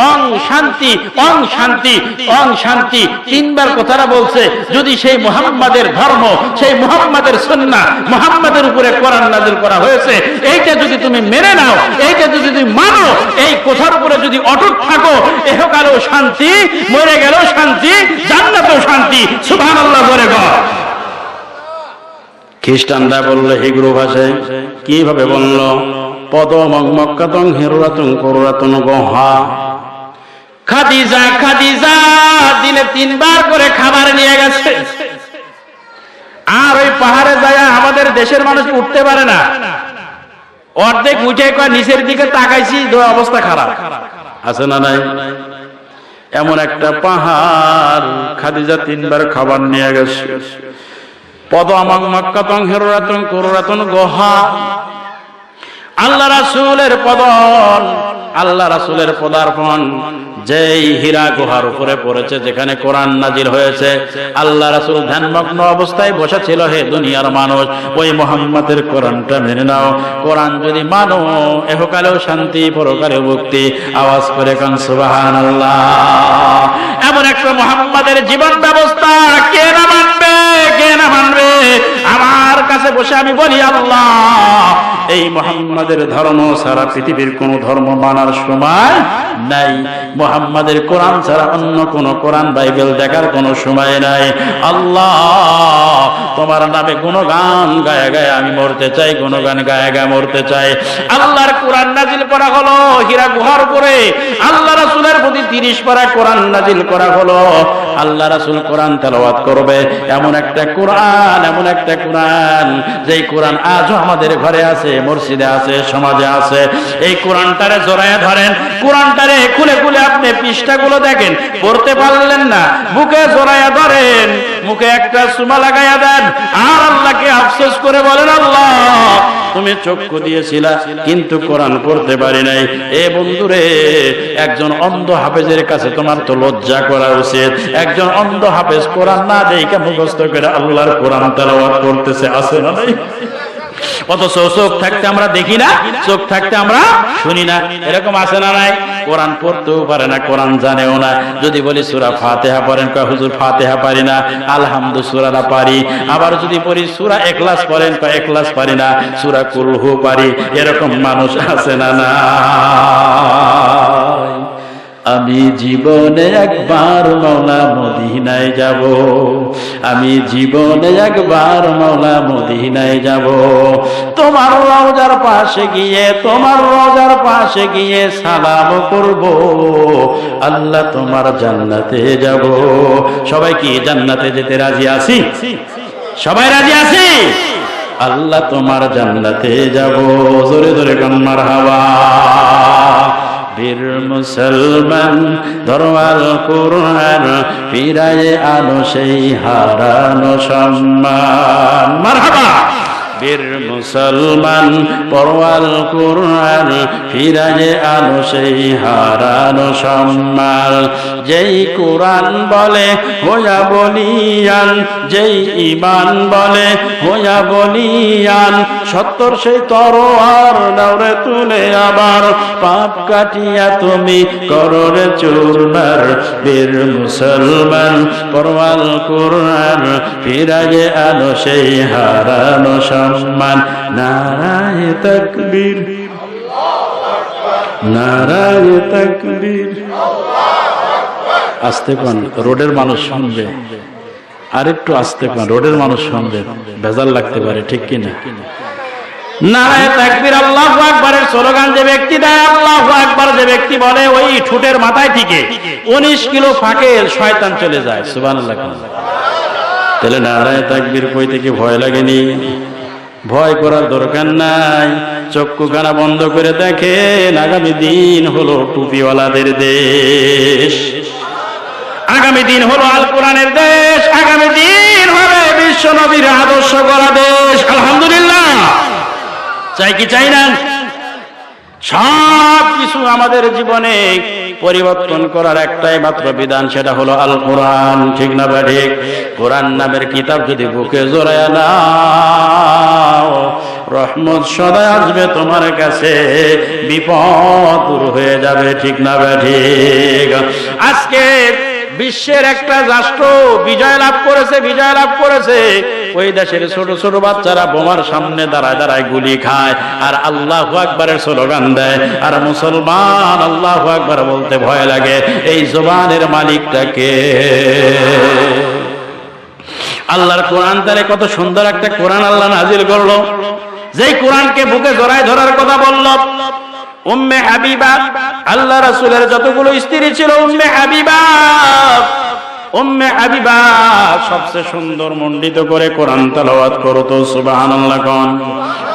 ওং শান্তি, ওং শান্তি, ওং শান্তি। তিনবার কথাটা বলছে। যদি সেই মুহাম্মাদের ধর্ম, সেই মুহাম্মাদের সুন্নাহ, মুহাম্মাদের উপরে কোরআন নাযিল করা হয়েছে, এইটা যদি তুমি মেনে নাও, এইটা যদি তুমি মানো, এই কথার উপরে যদি অটুট থাকো, ইহকালেও শান্তি, মরে গেলেও শান্তি, জান্নাতেও শান্তি। সুবহানাল্লাহ বলে গো। খ্রিস্টানরা বলল হিব্রু ভাষায়, কিভাবে বলল? পদমং মক্কাতং হিররাতুন কুররাতুন গহা। খাদিজা খাদিজা দিনে 3 বার করে খাবার নিয়ে গেছে, আর ওই পাহাড়ে যায় আমাদের দেশের মানুষ উঠতে পারে না, অর্ধেক উঠে কয় নিচের দিকে তাকাইছি, অবস্থা খারাপ। আছে না নাই? এমন একটা পাহাড়, খাদিজা 3 বার খাবার নিয়ে গেছে। পদমং মক্কাতং হিররাতুন কুররাতুন গহা। আল্লাহ রাসূলের পদন, আল্লাহ রাসূলের পদার্পণ যেই হীরা গুহার উপরে পড়েছে, যেখানে কোরআন নাজিল হয়েছে, আল্লাহ রাসূল ধ্যানমগ্ন অবস্থায় বসে ছিল। হে দুনিয়ার মানুষ, ওই মুহাম্মাদের কোরআনটা মেনে নাও। কোরআন যদি মানো, ইহকালেও শান্তি, পরকালেও মুক্তি। আওয়াজ করে কান সুবহানাল্লাহ। এমন একটা মুহাম্মাদের জীবন ব্যবস্থা কে না মানবে, কে না মানবে? আমার কাছে বসে আমি বলি, আল্লাহ এই মুহাম্মাদের ধর্ম ছাড়া পৃথিবীর কোন ধর্ম মানার সময় নাই। মুহাম্মাদের কোরআন ছাড়া অন্য কোন কোরআন বাইবেল দেখার কোনো সময় নাই। আল্লাহ তোমার নামে গুণগান গায়ে গায়ে আমি মরতে চাই, গুণগান গায়ে গায়ে মরতে চাই। আল্লাহর কোরআন নাজিল করা হলো হীরা গুহার উপরে। আল্লাহ রাসূলের প্রতি 30 পারা কোরআন নাজিল করা হলো। আল্লাহ রাসূল কোরআন তেলাওয়াত করবে, এমন একটা কোরআন, এমন একটা কোরআন, যেই কোরআন আজও আমাদের ঘরে আছে, মসজিদে আছে, সমাজে আছে। এই কোরআনটারে জড়ায় ধরেন, কোরআনটারে খুলে খুলে আপনি পৃষ্ঠাগুলো দেখেন, পড়তে পারলেন না, বুকে জড়াইয়া ধরেন, মুখে একটা সুমা লাগাইয়া দেন, আর আল্লাহকে আফসোস করে বলেন, আল্লাহ তুমি চক্ষু দিয়েছিলা কিন্তু কোরআন পড়তে পারি নাই। এ বন্ধুরে, একজন অন্ধ হাফেজের কাছে তোমার তো লজ্জা করা উচিত। একজন অন্ধ হাফেজ কোরআন না দেখে মুখস্থ করে আল্লাহর কোরআন তেলাওয়াত করতেছে, আছে না নাই? অথচ চোখ থাকতে আমরা দেখি না, চোখ থাকতে আমরা শুনি না, এরকম আছে না নাই? কোরআন পড়তেও পারে না, কোরআন জানেও না। যদি বলি সূরা ফাতিহা পড়েন, কয় হুজুর ফাতিহা পারি না, আলহামদু সূরাটা পারি। আবার যদি পড়ি সূরা ইখলাস পড়েন, কয় ইখলাস পারি না, সূরা কুল হু পারি। এরকম মানুষ আছে না না? আমি জীবনে একবার মওলা মদিনায় যাব, আমি জীবনে একবার মওলা মদিনায় যাব। তোমার রওজার পাশে গিয়ে, তোমার রওজার পাশে গিয়ে সালাম করব, আল্লাহ তোমার জান্নাতে যাব। সবাই কি জান্নাতে যেতে রাজি আছি? সবাই রাজি আছি? আল্লাহ তোমার জান্নাতে যাব। জোরে জোরে কান মারহাবা। বীর মুসলমান দরওয়াল কুরআন ফিরায়ে আনো সেই হারানো সম্মান। মারহাবা। বীর মুসলমান পরওয়াল কুরআন ফিরায়ে আনো সেই হারানো সম্মান। যেই কুরআন বলে হোয়া বলিয়ান, যেই ঈমান বলে হোয়া বলিয়ান, সত্তর সেই তরোয়ার দাওরে তুলে আবার পাপ কাটিয়া তুমি কররে চুরমার। বীর মুসলমান পরওয়াল কুরআন ফিরায়ে আনো সেই হারানো সম্মান। নারায়ে তাকবীর, নারায়ে তাকবীর। আস্তে কোন, রোডের মানুষ শুনবে, আর একটু আস্তে কোন, রোডের মানুষ শুনবে, ভেজাল লাগতে পারে, ঠিক কিনা? নারায়ে তাকবীর আল্লাহু আকবারের স্লোগান যে ব্যক্তি দেয়, আল্লাহু আকবার যে ব্যক্তি বলে, ওই ঠোঁটের মাথায় থেকে 19 কিলো ফাঁকে শয়তান চলে যায়। সুবহানাল্লাহ। তাহলে নারায়ে তাকবীর কইতে কি ভয় লাগেনি? ভয় করার দরকার নাই। চক্ষুখানা বন্ধ করে দেখেন, আগামী দিন হলো টুপিওয়ালাদের দেশ, আগামী দিন হলো আল কোরআনের দেশ, আগামী দিন হবে বিশ্ব নবীর আদর্শ করা দেশ। আলহামদুলিল্লাহ। চাই কি চাই না? সব কিছু আমাদের জীবনে পরিবর্তন করার একটাই মাত্র বিধান, সেটা হলো আল কোরআন। ঠিক না বা ঠিক? কোরআন নামের কিতাব যদি বুকে জড়ায় নাও, রহমত সদা আসবে তোমার কাছে, বিপদ দূর হয়ে যাবে। ঠিক না বা ঠিক? আজকে বিশ্বের একটা রাষ্ট্র বিজয় লাভ করেছে, বিজয় লাভ করেছে। ওই দেশের ছোট ছোট বাচ্চারা বোমার সামনে দাঁড়ায় দাঁড়ায় গুলি খায় আর আল্লাহু আকবারের স্লোগান দেয়, আর মুসলমান আল্লাহু আকবার বলতে ভয় লাগে। এই জবানের মালিকটাকে আল্লাহর কোরআন দ্বারা কত সুন্দর একটা কোরআন আল্লাহ নাজিল করলো, যেই কোরআনকে বুকে জড়ায় ধরার কথা বলল। উম্মে হাবিবা, আল্লাহ রাসূলের যতগুলো স্ত্রী ছিল, উম্মে হাবিবা, উম্মে হাবিবা সবচেয়ে সুন্দর মণ্ডিত করে কোরআন তেলাওয়াত করতো। সুবহানাল্লাহ। কোন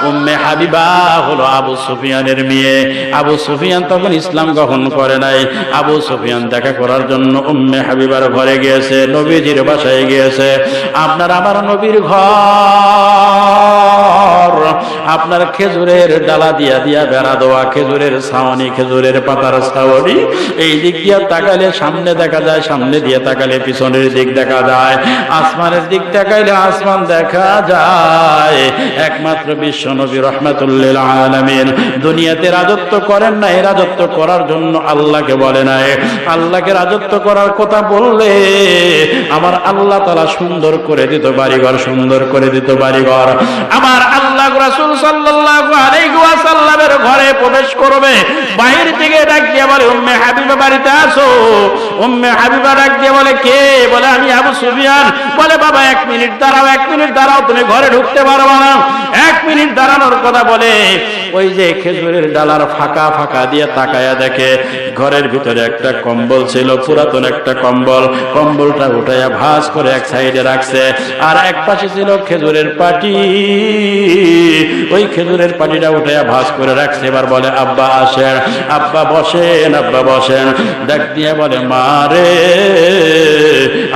উম্মে হাবিবা হলো আবু সুফিয়ানের মেয়ে। আবু সুফিয়ান তখন ইসলাম গ্রহণ করে নাই। আবু সুফিয়ান দেখা করার জন্য উম্মে হাবিবার ঘরে গিয়েছে, নবীজির বাসায় গিয়েছে। আপনার আমার নবীর ঘর, আপনার খেজুরের ডালা দিয়া দিয়া বেড়া দেওয়া, খেজুরের ছাউনি, খেজুরের পাতার ছাউনি। এই দিক দিয়ে তাকাইলে সামনে দেখা যায়, সামনে দিয়ে তাকাইলে পিছনের দিক দেখা যায়, আসমানের দিক তাকাইলে আসমান দেখা যায়। একমাত্র বিশ্ব নবী রাহমাতুল আলামিন দুনিয়াতে রাজত্ব করেন না, রাজত্ব করার জন্য আল্লাহকে বলে নাই। আল্লাহকে রাজত্ব করার কথা বললে আমার আল্লাহ তাআলা সুন্দর করে দিত বাড়িঘর, সুন্দর করে দিত বাড়িঘর। আমার আল্লাহ রাসূল সাল্লাল্লাহু আলাইহি ওয়াসাল্লামের ঘরে প্রবেশ করবে, বাইরে থেকে ডাক দিয়ে বলে, উম্মে হাবিবা বাড়িতে আসো। উম্মে হাবিবা ডাক দিয়ে বলে, কে? বলে, আমি আবু সুফিয়ান। বলে, বাবা 1 মিনিট দাঁড়াও, 1 মিনিট দাঁড়াও, তুমি ঘরে ঢুকতে পারবে না। 1 মিনিট দাঁড়ানোর কথা বলে ওই যে খেজুরের ডালার ফাঁকা ফাঁকা দিয়ে তাকায়া দেখে ঘরের ভিতরে একটা কম্বল ছিল, পুরাতন একটা কম্বল। কম্বলটা উঠাইয়া ভাঁজ করে এক সাইডে রাখছে, আর এক পাশে ছিল খেজুরের পাটি। ওই খেজুরের পাটিটা উঠাইয়া ভাঁজ করে রাখছে। এবার বলে আব্বা আসেন, আব্বা বসেন, আব্বা বসেন। ডাক দিয়ে বলে মা রে,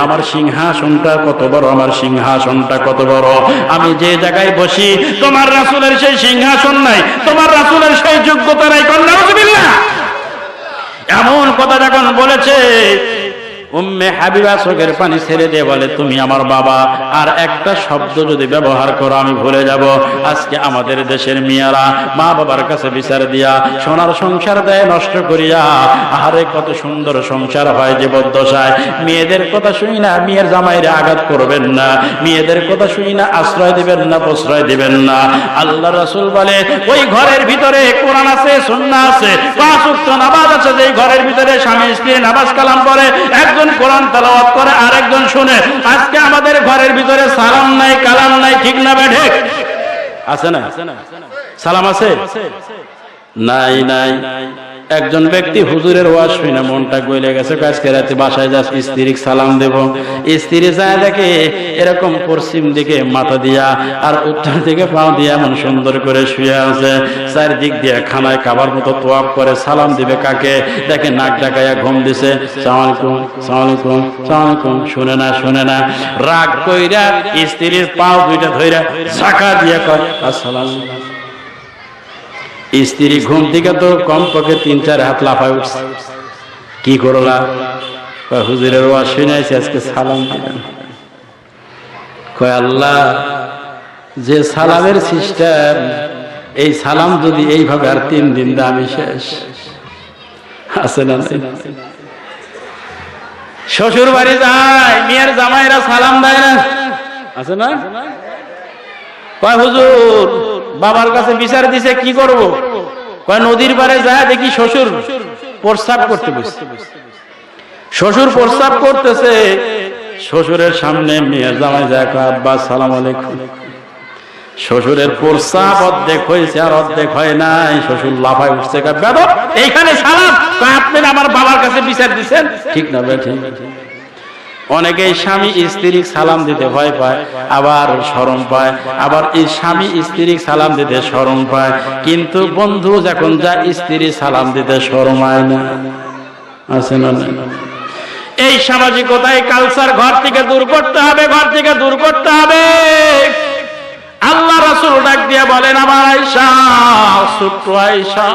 আমার সিংহাসনটা কত বড়, আমার সিংহাসনটা কত বড়। আমি যে জায়গায় বসি তোমার রাসূলের সেই সিংহাসন নাই, তোমার রাসূলের সেই যোগ্যতা নাই। নাউযুবিল্লাহ। এমন কথা যখন বলেছে, উম্মে হাবিবা চোখের পানি ছেড়ে দিয়ে বলে তুমি আমার বাবা, আর একটা শব্দ যদি ব্যবহার করো আমি ভুলে যাব। আজকে আমাদের দেশের মেয়েরা মা বাবার কাছে বিচার দিয়া সোনার সংসার দেয় নষ্ট করিয়া। আরে কত সুন্দর সংসার হয় জীবদ্দশায়। মেয়েদের কথা শুনি না, মেয়ের জামাইরে আঘাত করবেন না, মেয়েদের কথা শুনি না, আশ্রয় দিবেন না, প্রশ্রয় দিবেন না। আল্লাহ রাসূল বলে ওই ঘরের ভিতরে কোরআন আছে, সুন্নাহ আছে, পাঁচ ওয়াক্ত নামাজ আছে। যেই ঘরের ভিতরে স্বামী স্ত্রী নামাজ কালাম পড়ে, একজন কোরআন তেলাওয়াত করে, আরেকজন শুনে। আজকে আমাদের ঘরের ভিতরে সালাম নাই, কালাম নাই, ঠিক না বেঠে? আছে না? সালাম আছে? নাই নাই। একজন ব্যক্তি হুজুরের ওয়াজ শুনে মনটা গলে গেছে, আজকে রাতে বাসায় যা স্ত্রীকে সালাম দেব। স্ত্রী যায় দেখে এরকম পশ্চিম দিকে মাথা দিয়া আর উত্তর দিকে পাও দিয়া এমন সুন্দর করে শুয়ে আছে। চারদিক দিয়ে খানায় খাবার মতো তোয়াব করে সালাম দিবে কাকে, দেখে নাক ডাকাইয়া ঘুম দিছে। সালাম আলাইকুম, সালাম আলাইকুম, সালাম আলাইকুম। শুনে না, শুনে না। রাগ কইরা স্ত্রীর পাও দুইটা ধইরা ঝাঁকা দিয়া কয় আসসালাম। স্ত্রী ঘুম থেকে তো কমপক্ষে 3-4 হাত লাফায় উঠছে। কি করলা? হুজুরের ওয়াজ শুনাইছে, আজকে সালাম দিলাম। কয় আল্লাহ, যে সালামের সিস্টেম, এই সালাম যদি এইভাবে আর 3 দিন দা আমি শেষ। আছে না? শ্বশুর বাড়ি যায়, মেয়ের জামাইরা সালাম দেয় না, আছে না? কয় হুজুর বাবার কাছে বিচার দিছে, কি করব? কয় নদীর পাড়ে যায় দেখি শ্বশুর প্রস্রাব করতে বসে। শ্বশুর প্রস্রাব করতেছে, শ্বশুরের সামনে মেয়ের জামাই যায় কয় আব্বা সালাম আলাইকুম। শ্বশুরের প্রস্রাব অর্ধেক হয়েছে আর অর্ধেক হয় নাই। শ্বশুর লাফায় উঠছে, কয় বেদব, এইখানে সালাম? কয় আপনি আমার বাবার কাছে বিচার দিছেন, ঠিক না? ঠিক। অনেকেই স্বামী স্ত্রী সালাম দিতে ভয় পায়, আবার শরম পায়, আবার এই স্বামী স্ত্রী সালাম দিতে শরম পায়। কিন্তু বন্ধু যখন যা স্ত্রী সালাম দিতে শরম হয় না, আছে না? এই সামাজিকতায় কালচার ঘর থেকে দূর করতে হবে, ঘর থেকে দূর করতে হবে। আল্লাহ রাসূল ডাক দিয়ে বলেন আমার আয়েশা, ছোট্ট আয়েশা,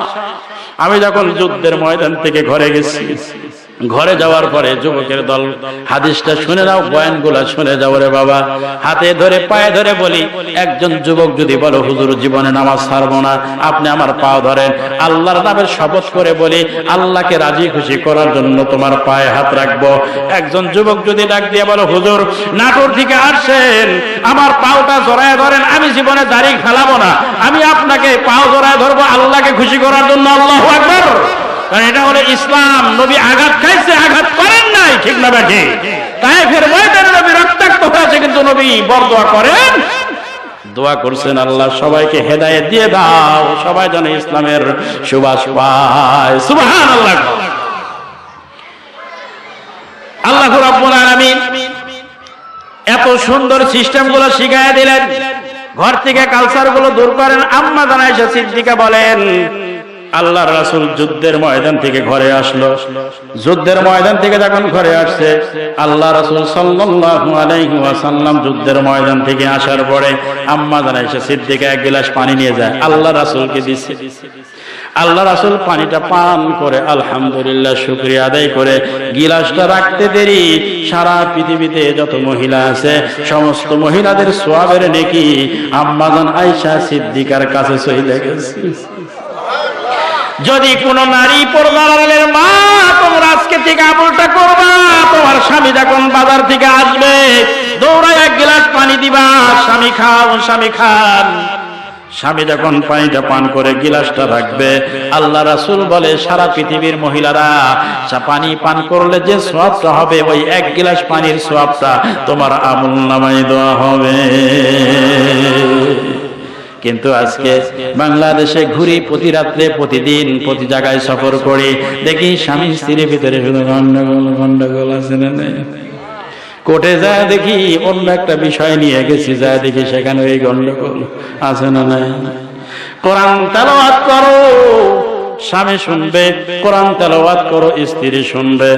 আমি যখন যুদ্ধের ময়দান থেকে ঘরে গেছি, ঘরে যাওয়ার পরে যুবকের দল হাদিসটা শুনে নাও, বয়ানগুলা শুনে যাও রে বাবা। হাতে ধরে পায়ে ধরে বলি, একজন যুবক যদি বলো হুজুর জীবনে নামাজ ছাড়বো না, আপনি আমার পাও ধরেন, আল্লাহর নামের শপথ করে বলি আল্লাহকে রাজি খুশি করার জন্য তোমার পায়ে হাত রাখবো। একজন যুবক যদি ডাক দিয়ে বলো হুজুর নাটোর থেকে আসছেন, আমার পাওটা জড়ায় ধরেন, আমি জীবনে দাড়ি ফেলাবো না, আমি আপনাকে পাও জড়ায় ধরবো আল্লাহকে খুশি করার জন্য। আল্লাহু আকবার। কারণ এটা হলো ইসলাম। নবী আঘাত খাইছে, আঘাত করেন নাই, ঠিক না বেঠি? তায়েফের ময়দানে নবী রক্তাক্ত হয়েছে, কিন্তু নবী বরদোয়া করেন, দোয়া করছেন আল্লাহ সবাইকে হেদায়েত দিয়ে দাও, সবাই যেন ইসলামের সুবাস পায়। সুবহানাল্লাহ। আল্লাহ রাব্বুল আলামিন এত সুন্দর সিস্টেম গুলো শিখাইয়া দিলেন, ঘর থেকে কালচার গুলো দূর করেন। আম্মা জান আয়েশা সিদ্দিকা বলেন আল্লাহর রাসূল যুদ্ধের ময়দান থেকে ঘরে আসলো। যুদ্ধের ময়দান থেকে যখন ঘরে আসছে, আল্লাহ রাসূল সাল্লাল্লাহু আলাইহি ওয়াসাল্লাম যুদ্ধের ময়দান থেকে আসার পরে আম্মা জান আয়েশা সিদ্দিকা এক গ্লাস পানি নিয়ে যায়, আল্লাহ রাসূলকে দিচ্ছে। আল্লাহ রাসূল পানিটা পান করে আলহামদুলিল্লাহ শুকরিয়া আদায় করে গিলাসটা রাখতে দেরি সারা পৃথিবীতে যত মহিলা আছে সমস্ত মহিলাদের সওয়াবের নেকি আম্মা জান আয়েশা সিদ্দিকার কাছে চলে গেছে। যদি কোন নারী পর্দার আড়ালের মা তোমরা আজকে থেকে আমলটা করবা, তোমার স্বামী যখন বাজার থেকে আসবে দৌড়ায় এক গ্লাস পানি দিবা, স্বামী খাও, স্বামী খান। স্বামী যখন পানিটা পান করে গিলাসটা রাখবে, আল্লাহ রাসূল বলে সারা পৃথিবীর মহিলারা পানি পান করলে যে সওয়াবটা হবে ওই এক গ্লাস পানির সওয়াবটা তোমার আমলনামায় দেওয়া হবে। কিন্তু আজকে বাংলাদেশে ঘুরি প্রতি রাত্রে, প্রতিদিন, প্রতি জায়গায় সফর করি, দেখি স্বামী স্ত্রীর ভিতরে গন্ডগোল আছে না নাই। কোর্টে যায় দেখি অন্য একটা বিষয় নিয়ে গেছি, যায় দেখি সেখানে এই গন্ডগোল আছে না নাই। কোরআন তেলাওয়াত করো, স্বামী শুনবে, কোরআন তেলাওয়াত করো, স্ত্রী শুনবে,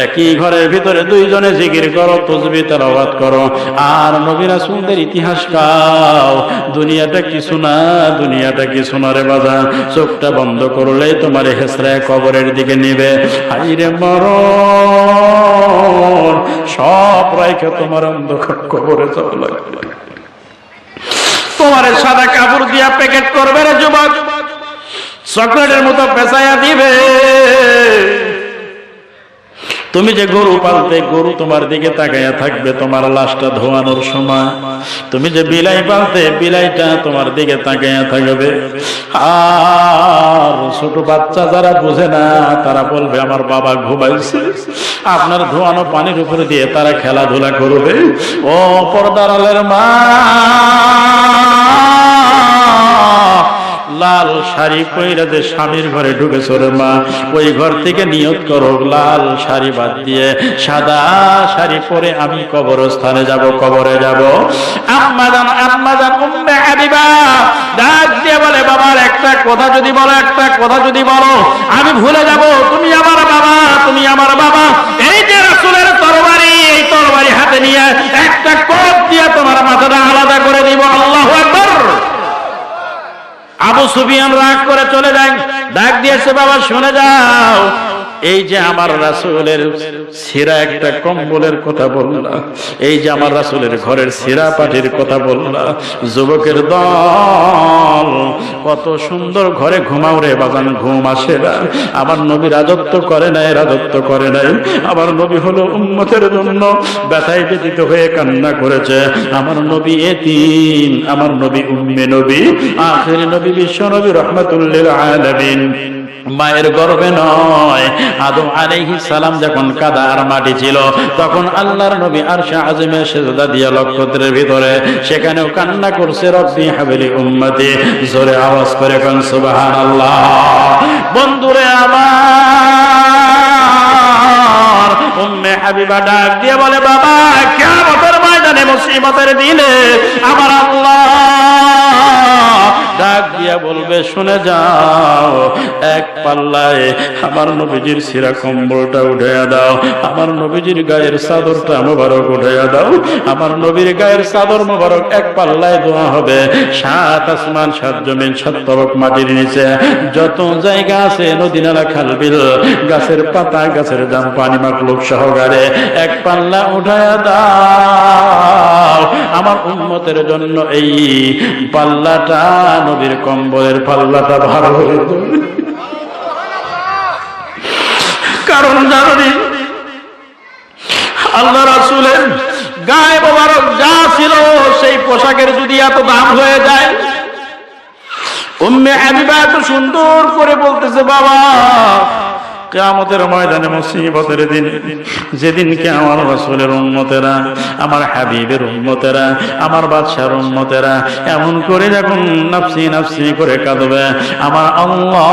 একই ঘরের ভিতরে দুইজনে জিকির করো, তাসবিহ তেলাওয়াত করো, আর নবী রাসূলদের ইতিহাস গাও। দুনিয়াটা কিছু না, দুনিয়াটা কিছু না রে বাজার। চোখটা বন্ধ করলেই তোমার হেসরায় কবরের দিকে নিবে। হাইরে মরণ, সব রাইখে তোমার অন্ধকার কবরে যাওয়া লাগবে। তোমার সাদা কাপড় দিয়া প্যাকেট করবে রে যুবক, চকলেটের মতো পেঁচাইয়া দিবে। তুমি যে গরু পালতে, গরু তোমার দিকে তাকাইয়া থাকবে তোমার লাশটা ধোয়ানোর সময়। তুমি যে বিলাই পালতে, বিলাইটা তোমার দিকে তাকাইয়া থাকবে। আর ছোট বাচ্চা যারা বোঝে না তারা বলবে আমার বাবা ঘুমাইছে। আপনার ধোয়ানো পানির উপরে দিয়ে তারা খেলাধুলা করবে। ও পর্দার আলের মা, লাল শাড়ি পইরা যে স্বামীর ঘরে ঢুকেছ রে মা, ওই ঘর থেকে নিয়ত করো লাল শাড়ি বাদ দিয়ে সাদা শাড়ি পরে আমি কবরস্থানে যাব, কবরে যাব। আম্মা জান উম্মে হাবিবা ডাক দিয়ে বলে বাবার একটা কথা যদি বলো, একটা কথা যদি বলো আমি ভুলে যাব। তুমি আমার বাবা, তুমি আমার বাবা। এই যে রাসূলের তরবারি, এই তরবারি হাতে নিয়ে একটা কোপ দিয়ে তোমার মাথাটা আলাদা করে দিব। আল্লাহু আকবার। আবু সুফিয়ান রাগ করে চলে যায়, ডাক দিয়েছে বাবা শুনে যাও, এই যে আমার রাসূলের ছিঁড়া একটা কম্বলের কথা বললা, এই যে আমার রাসূলের ঘরের ছিঁড়া পাটির কথা বললা, যুবকের দল কত সুন্দর ঘরে ঘুমাও রে বাজান, ঘুম আসে না। আমার নবী রাজত্ব করে নাই, রাজত্ব করে নাই। আমার নবী হলো উম্মতের জন্য ব্যথায় ব্যথিত হয়ে কান্না করেছে। আমার নবী এতিম, আমার নবী উম্মে নবী, আখির নবী, বিশ্ব নবী, রাহমাতুল লিল আলামিন। মায়ের গর্ভে নয়, আদম আলাইহিস সালাম যখন কাদা আর মাটি ছিল, তখন আল্লাহর নবী আরশে আযমে সিজদা দিয়া নক্ষত্রের ভিতরে, সেখানেও কান্না করছে রব্বি হাবলি উম্মতি। জোরে আওয়াজ করে কোন সুবহানাল্লাহ। বন্ধুরে আমার, উম্মে হাবিবা ডাক দিয়ে বলে বাবা কিয়ামতের ময়দানে মুসিবতের দিনে আমার আল্লাহ ডাক দিয়া বলবে শুনে যাও, এক পাল্লায় আমার নবীজির ছিঁড়া কম্বলটা উঠাইয়া দাও, আমার নবীজির গায়ের চাদরটা মোবারক উঠাইয়া দাও। আমার নবীর গায়ের চাদর মোবারক এক পাল্লায় দেওয়া হবে। 7 আসমান 7 জমিন 7 তরফ মাটির নিচে যত জায়গা আছে, নদী নালা খাল বিল, গাছের পাতা, গাছের দাম, পানি মাখলুক সহকারে এক পাল্লা উঠাইয়া দাও। আমার উম্মতের জন্য এই পাল্লাটা, নবীর কম্বলের পাল্লাটা ভালো হয়ে যাবে। কারণ জানি আল্লাহ রাসূলের গায়ে মোবারক যা ছিল সেই পোশাকের যদি এত দাম হয়ে যায়। উম্মে হাবিবা এত সুন্দর করে বলতেছে বাবা কিয়ামতের ময়দানে মুসিবতের দিন, যেদিনকে আমার রাসূলের উম্মতেরা, আমার হাবিবের উম্মতেরা, আমার বাদশার উম্মতেরা এমন করে যখন নাফসি নাফসি করে কাঁদবে, আমার আল্লাহ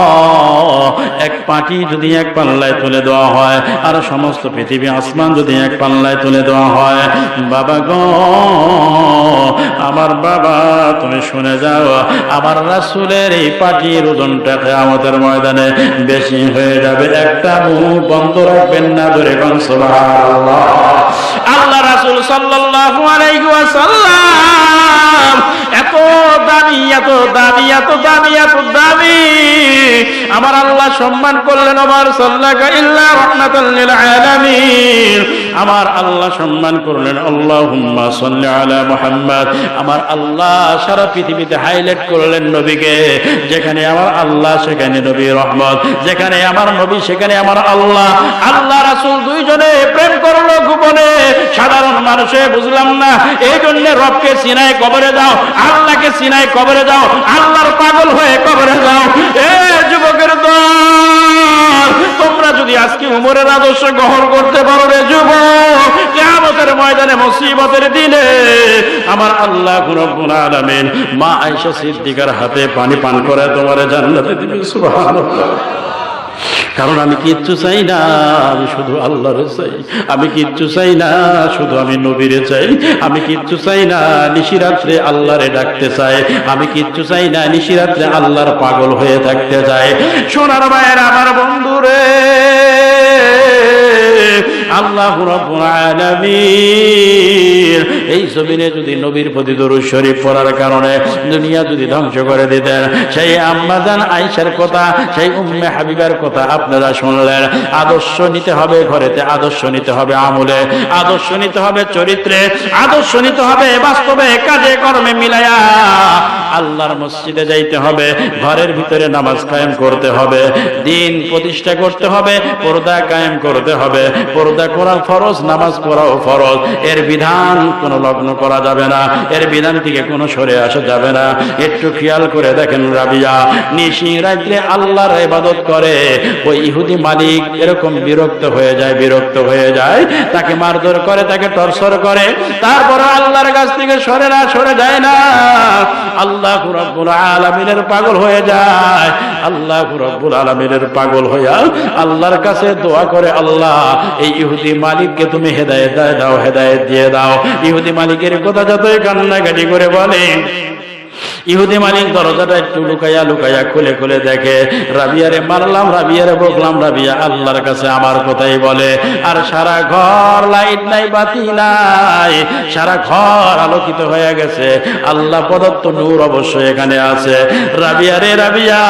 এক পাটি যদি এক পাল্লায় তুলে দেওয়া হয়, আর সমস্ত পৃথিবী আসমান যদি এক পাল্লায় তুলে দেওয়া হয়, বাবা গো আমার বাবা তুমি শুনে যাও, আমার রাসূলের এই পাটির ওজনটা কিয়ামতের ময়দানে বেশি হয়ে যাবে। একটা মুখ বন্ধ রাখবেন না, ধরে কোন সুবহানাল্লাহ। আল্লাহ রাসূল সাল্লাল্লাহু আলাইহি ওয়াসাল্লাম এত দামি, এত দামি, এত দামি, এত দামি, আমার আল্লাহ সম্মান করলেন। আমার সাল্লাকা ইল্লা রাহমাতাল লিল আলামিন, আমার আল্লাহ সম্মান করলেন আল্লাহুম্মা সাল্লি আলা মুহাম্মদ। আমার আল্লাহ সারা পৃথিবীতে হাইলাইট করলেন নবীকে, যেখানে আমার আল্লাহ সেখানে নবী রহমত, যেখানে আমার নবী সেখানে আমার আল্লাহ। আল্লাহ রাসূল দুইজনে প্রেম করলো গোপনে, সাধারণ মানুষে বুঝলাম না। এই জন্য রবকে সিনায় কবরে দাও, আল্লাহকে সিনায় কবরে দাও, আল্লাহর পাগল হয়ে কবরে দাও। এ যুবকের দল, তোমরা যদি যদি আজকে উমরের আদর্শ গ্রহণ করতে পারো রে যুবক, কিয়ামতের ময়দানে মুসিবতের দিনে আমার আল্লাহ রব্বুল আলামিন মা আয়েশা সিদ্দিকার হাতে পানি পান করে তোমার জান্নাতে দিবে। সুবহানাল্লাহ। কারণ আমি কিচ্ছু চাই না, আমি শুধু আল্লাহরে চাই। আমি কিচ্ছু চাই না, শুধু আমি নবীরে চাই। আমি কিচ্ছু চাই না, নিশিরাত্রে আল্লাহরে ডাকতে চাই। আমি কিচ্ছু চাই না, নিশিরাত্রে আল্লাহর পাগল হয়ে থাকতে চাই। সোনার ভাইয়ের আমার বন্ধুরে, আল্লাহ রাব্বুল আলামিন এই জমিনে যদি নবীর প্রতি দরুদ শরীফ পড়ার কারণে দুনিয়া যদি ধ্বংস করে দিতেন, সেই আম্মাজান আয়েশার কথা, সেই উম্মে হাবিবার কথা আপনারা শুনলেন। আদর্শ নিতে হবে ঘরেতে, আদর্শ নিতে হবে আমলে, আদর্শ নিতে হবে চরিত্রে, আদর্শ নিতে হবে বাস্তবে, কাজে কর্মে মিলায়া। আল্লাহর মসজিদে যাইতে হবে, ঘরের ভিতরে নামাজ কায়েম করতে হবে, দিন প্রতিষ্ঠা করতে হবে, পর্দা কায়েম করতে হবে। পর্দা করা ফরজ, নামাজ পড়াও ফরজ। এর বিধান কোনো লগ্ন করা যাবে না, এর বিধান থেকে কোনো সরে আসা যাবে না। একটু খেয়াল করে দেখেন, রাবিয়া নিশি রাত্রে আল্লাহর ইবাদত করে, ওই ইহুদি মালিক এরকম বিরক্ত হয়ে যায়, তাকে মারধর করে, তাকে টর্চর করে, তারপর আল্লাহর কাছ থেকে সরে যায় না। আল্লাহ রাব্বুল আলামিনের পাগল হয়ে যায়। আল্লাহ রাব্বুল আলামিনের পাগল হইয়া আল্লাহর কাছে দোয়া করে, আল্লাহ এই ইহুদি মালিককে তুমি হেদায়েত দাও, হেদায়েত দিয়ে দাও। ইহুদি মালিকের কথা যতই কান্নাকাটি করে বলে, ইহুদি মালিক দরজাটা একটু লুকাইয়া খুলে দেখে, রাবিয়ারে মারলাম, রাবিয়ারে বকলাম, রাবিয়া আল্লাহর কাছে আমার কথাই বলে। আর সারা ঘর লাইট নাই, বাতি নাই, সারা ঘর আলোকিত হয়ে গেছে। আল্লাহ প্রদত্ত নূর অবশ্যই এখানে আছে। রাবিয়ারে রাবিয়া,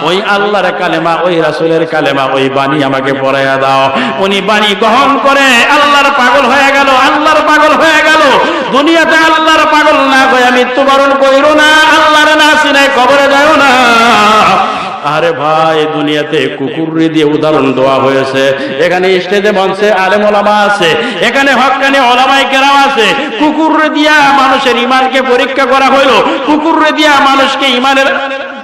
ওই আল্লাহর কালেমা, ওই রাসূলের কালেমা, ওই বাণী আমাকে পড়াইয়া দাও। উনি বাণী গ্রহণ করে আল্লাহর পাগল হয়ে গেল, আল্লাহর পাগল হয়ে গেল। দুনিয়াতে আল্লাহর পাগল না হয়ে মৃত্যুবরণ কইরো না, আল্লাহর না চিনায় কবরে যাও না। আরে ভাই, দুনিয়াতে কুকুরে দিয়ে উদাহরণ দেওয়া হয়েছে। এখানে স্টেজে মঞ্চে আলেম ওলামা আছে, এখানে হক্কানি ওলামায়ে কেরাম আছে। কুকুরে দিয়া মানুষের ঈমানকে পরীক্ষা করা হলো, কুকুরে দিয়া মানুষকে ঈমানের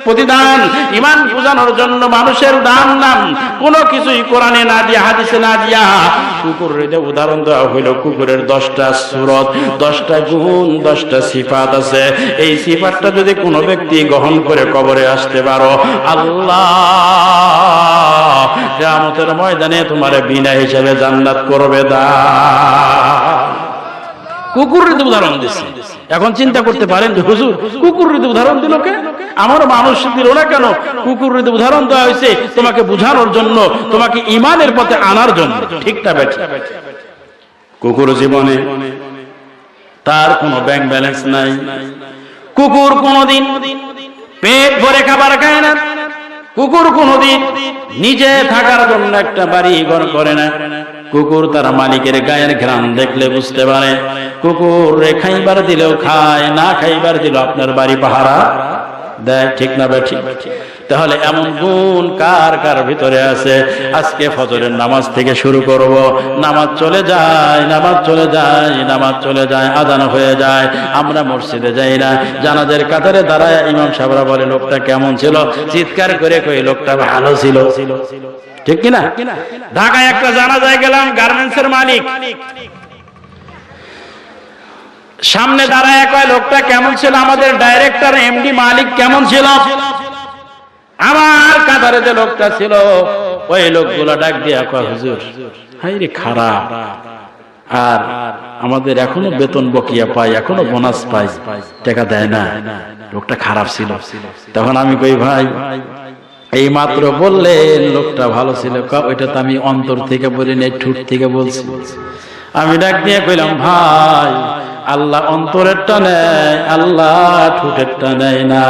প্রতিদান, ঈমান বোঝানোর জন্য মানুষের দান নাম কোনো কিছুই কোরআনে না দিয়া, হাদিসে না দিয়া কুকুরের উদাহরণ দেওয়া হইল। কুকুরের 10টা সূরত, 10টা গুণ, 10টা সিফাত আছে। এই সিফাতটা যদি কোনো ব্যক্তি গ্রহণ করে কবরে আসতে পারো, আল্লাহ কিয়ামতের ময়দানে তোমার বিনা হিসেবে জান্নাত করবে দান। কুকুরের উদাহরণ দিচ্ছে। এখন চিন্তা করতে পারেন যে হুজুর কুকুরের উদাহরণ দিল কে? আমার মানুষ দিল না কেন? কুকুরের উদাহরণ দেওয়া হয়েছে তোমাকে বুঝানোর জন্য, তোমাকে ঈমানের পথে আনার জন্য। ঠিকটা বেঠিক? কুকুর জীবনে তার কোনো ব্যাংক ব্যালেন্স নাই। কুকুর কোনোদিন পেট ভরে খাবার খায় না। কুকুর কোনোদিন নিজে থাকার জন্য একটা বাড়ি ঘর করে না। কুকুর তার মালিকের গায়ের ঘ্রাণ দেখলে বুঝতে পারে। কুকুর খাইবার দিলেও খায়, না খাইবার দিল আপনার বাড়ি পাহারা দেয়। ঠিক না বেঠিক? তাহলে এমন গুণ কার কার ভিতরে আছে? আজকে ফজরের নামাজ থেকে শুরু করব, নামাজ চলে যায়, আজান হয়ে যায়, আমরা মসজিদে যাই না। জানাজার কাতারে দাঁড়ায় ইমাম সাহেবরা বলে লোকটা কেমন ছিল, চিৎকার করে কই লোকটা ভালো ছিল। ঠিক কিনা? ঢাকায় একটা জানাজায় গেলাম, গার্মেন্টসের মালিক সামনে দাঁড়ায় কয় লোকটা কেমন ছিল, আমাদের ডাইরেক্টর এমডি মালিক কেমন ছিল। আমার কাতারে যে লোকটা ছিল, ওই লোকগুলো ডাক দিয়া কয় হুজুর হাইরে খারাপ, আর আমাদের এখনো বেতন বকিয়া পাই, এখনো বোনাস পাই, টাকা দেয় না, লোকটা খারাপ ছিল। তখন আমি কই ভাই এই মাত্র বললেন লোকটা ভালো ছিল, ওইটা তো আমি অন্তর থেকে বলি নাই, ঠোঁট থেকে বলছি। আমি ডাক দিয়ে কইলাম ভাই আল্লাহ অন্তরেরটা নেয়, আল্লাহ ঠোঁটেরটা নেয় না।